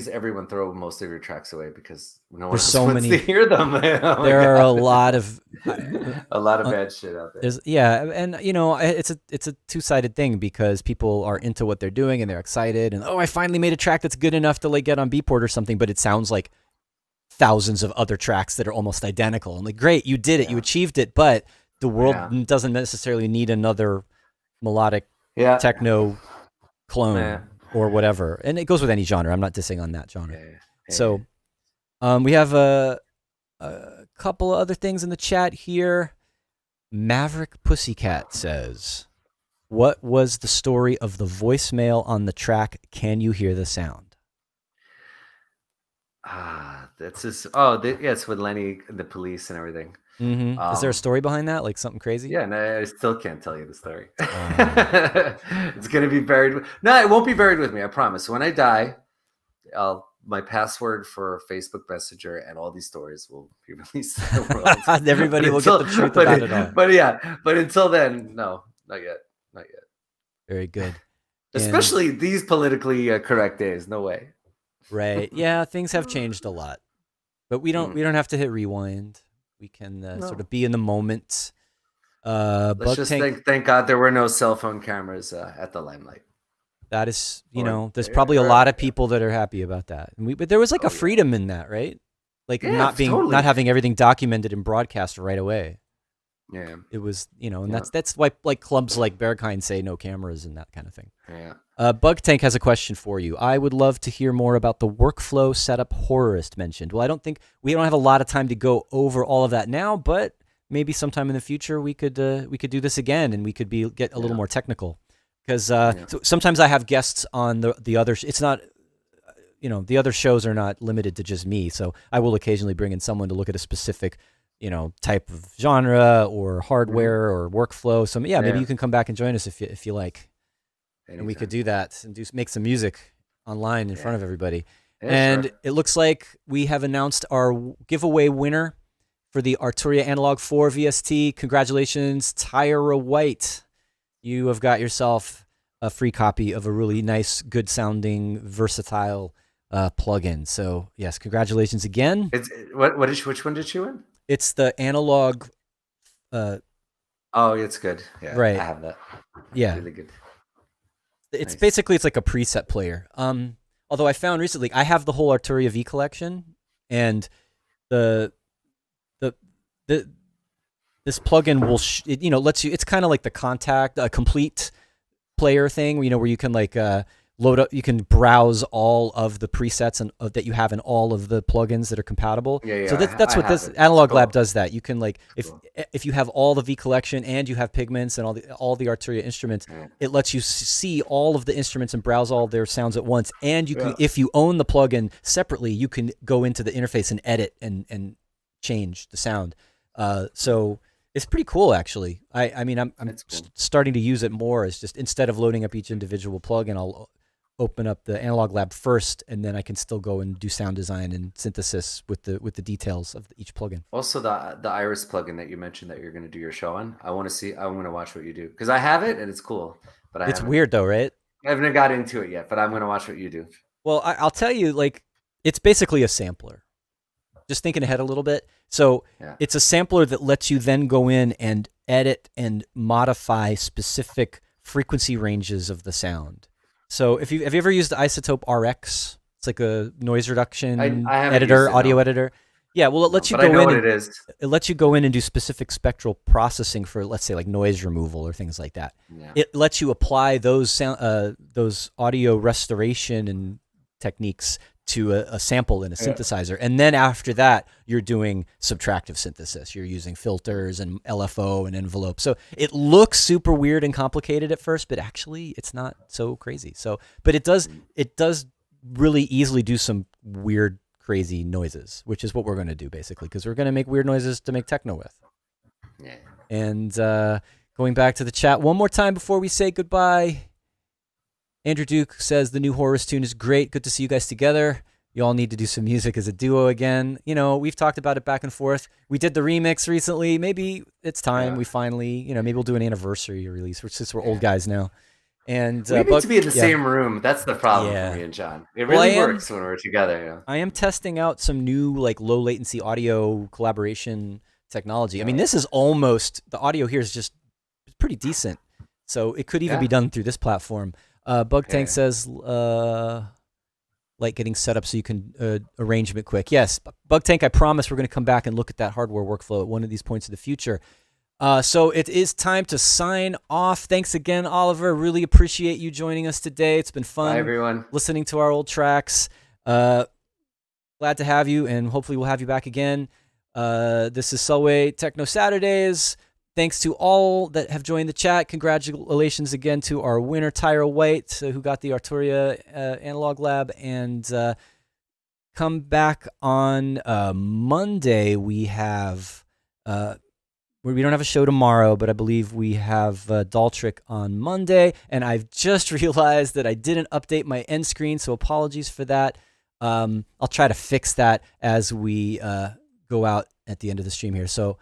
everyone throw most of your tracks away, because no one There's wants to hear them. There are a lot of bad shit out there. And it's a two-sided thing, because people are into what they're doing and they're excited and, oh, I finally made a track that's good enough to like get on Beatport or something, but it sounds like thousands of other tracks that are almost identical. I'm like, great, you did it, you achieved it, but the world doesn't necessarily need another melodic techno clone or whatever. And it goes with any genre. I'm not dissing on that genre. So we have a couple of other things in the chat here. Maverick Pussycat says, what was the story of the voicemail on the track Can You Hear the Sound? That's just it's with Lenny and the police and everything. Is there a story behind that, like something crazy? Yeah, no, I still can't tell you the story. It's gonna be buried. No, it won't be buried with me. I promise. When I die, my password for Facebook Messenger and all these stories will be released to the world. Everybody will get the truth about it all. But until then, no, not yet. Very good. Especially these politically correct days. No way. Right. Yeah, things have changed a lot. But we don't have to hit rewind. We can sort of be in the moment. Let's just thank God there were no cell phone cameras at the Limelight. That is, there's probably a lot of people that are happy about that. But there was like a freedom in that, right? Like not having everything documented and broadcast right away. Yeah. It was, and that's why like clubs like Berghain say no cameras and that kind of thing. Yeah. Bug Tank has a question for you. I would love to hear more about the workflow setup Horrorist mentioned. Well, we don't have a lot of time to go over all of that now, but maybe sometime in the future we could do this again and we could get a little more technical. Because so sometimes I have guests on the other. It's not, the other shows are not limited to just me. So I will occasionally bring in someone to look at a specific, type of genre or hardware or workflow. So maybe you can come back and join us if you like, and we could do that and make some music online in front of everybody. Yeah, and it looks like we have announced our giveaway winner for the Arturia Analog 4 VST. Congratulations, Tyra White. You have got yourself a free copy of a really nice, good-sounding, versatile plugin. So, yes, congratulations again. Which one did she win? It's the Analog. Oh, it's good. Yeah, right. I have that. Yeah, really good. It's basically it's like a preset player. Although I found recently I have the whole Arturia V collection, and this plugin will lets you. It's kind of like the Contact complete player thing, where you can like load up. You can browse all of the presets and that you have in all of the plugins that are compatible. Yeah. So that's what this Analog Lab does. That you can like if you have all the V collection and you have pigments and all the Arturia instruments, it lets you see all of the instruments and browse all their sounds at once. And you can, if you own the plugin separately, you can go into the interface and edit and change the sound. So it's pretty cool, actually. I'm starting to use it more. It's just instead of loading up each individual plugin, I'll open up the Analog Lab first, and then I can still go and do sound design and synthesis with the details of each plugin. Also, the Iris plugin that you mentioned that you're going to do your show on, I want to watch what you do because I have it and it's cool, but it's weird though, right? I haven't got into it yet, but I'm going to watch what you do. Well, I'll tell you, like, it's basically a sampler. Just thinking ahead a little bit. So it's a sampler that lets you then go in and edit and modify specific frequency ranges of the sound. So have you ever used the Isotope RX? It's like a noise reduction editor, audio editor. Yeah, well, it lets you go in. What it is. It lets you go in and do specific spectral processing for, let's say, like noise removal or things like that. Yeah. It lets you apply those audio restoration and techniques to a sample in a synthesizer. And then after that, you're doing subtractive synthesis. You're using filters and LFO and envelope. So it looks super weird and complicated at first, but actually it's not so crazy. So, but it does really easily do some weird, crazy noises, which is what we're going to do basically, because we're going to make weird noises to make techno with. Yeah. And going back to the chat one more time before we say goodbye. Andrew Duke says the new Horrorist tune is great. Good to see you guys together. You all need to do some music as a duo again. We've talked about it back and forth. We did the remix recently. Maybe it's time we finally, maybe we'll do an anniversary release, since we're old guys now. And we need to be in the same room. That's the problem for me and John. It really works when we're together. I am testing out some new like low latency audio collaboration technology. I mean, this is almost, the audio here is just pretty decent. So it could even be done through this platform. Bug Tank says, like getting set up so you can arrangement quick. Yes, Bug Tank, I promise we're going to come back and look at that hardware workflow at one of these points in the future. So it is time to sign off. Thanks again, Oliver. Really appreciate you joining us today. It's been fun. Bye, everyone. Listening to our old tracks. Glad to have you, and hopefully we'll have you back again. This is Selway Techno Saturdays. Thanks to all that have joined the chat. Congratulations again to our winner, Tyra White, who got the Arturia Analog Lab. And come back on Monday. We have, we don't have a show tomorrow, but I believe we have dolltr on Monday. And I've just realized that I didn't update my end screen, so apologies for that. I'll try to fix that as we go out at the end of the stream here. So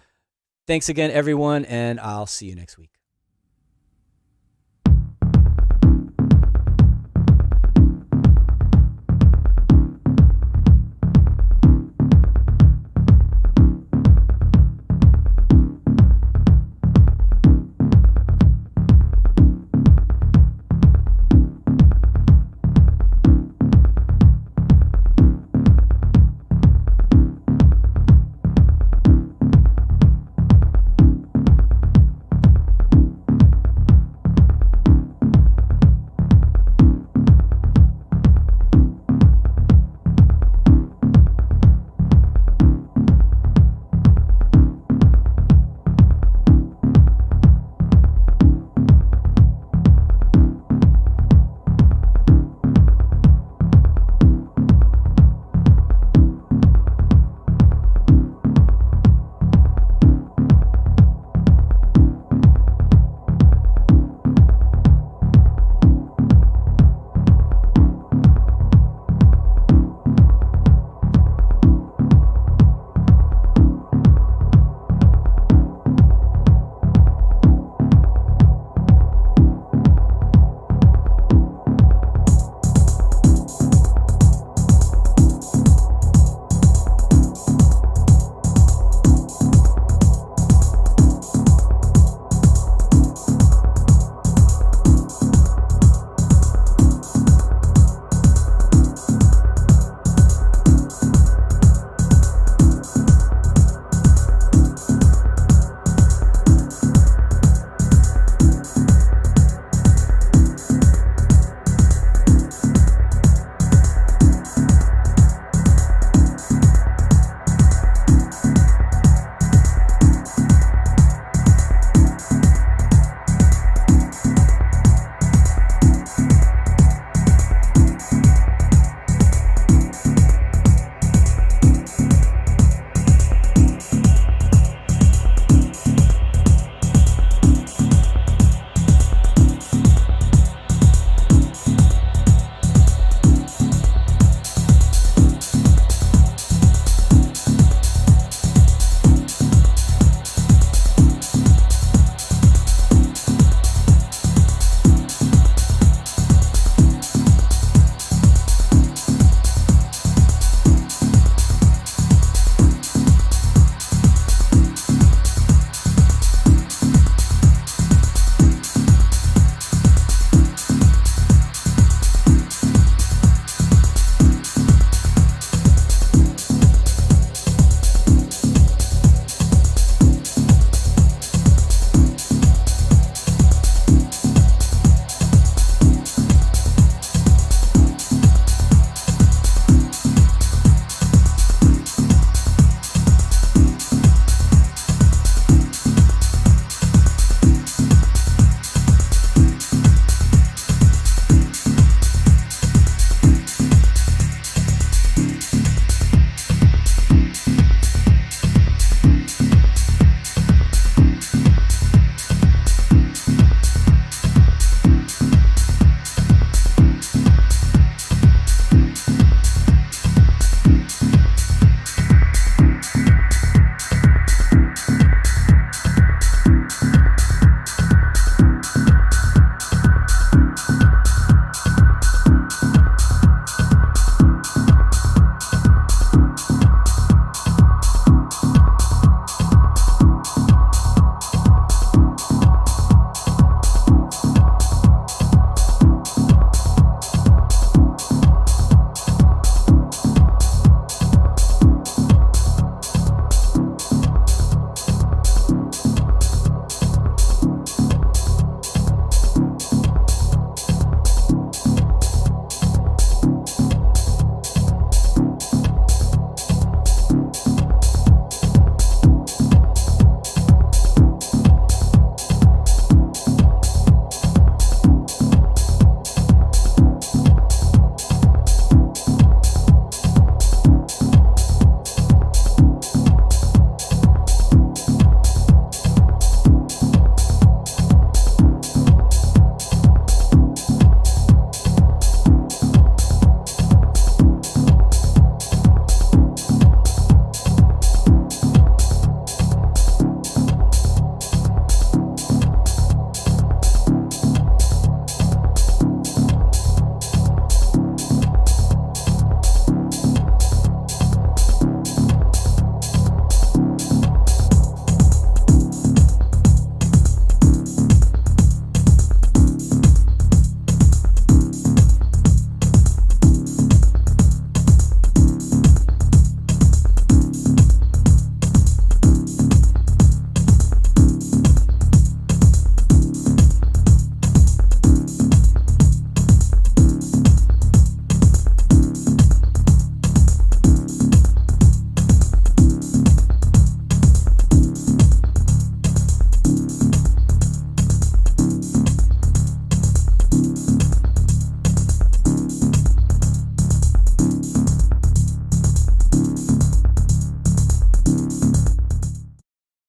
thanks again, everyone, and I'll see you next week.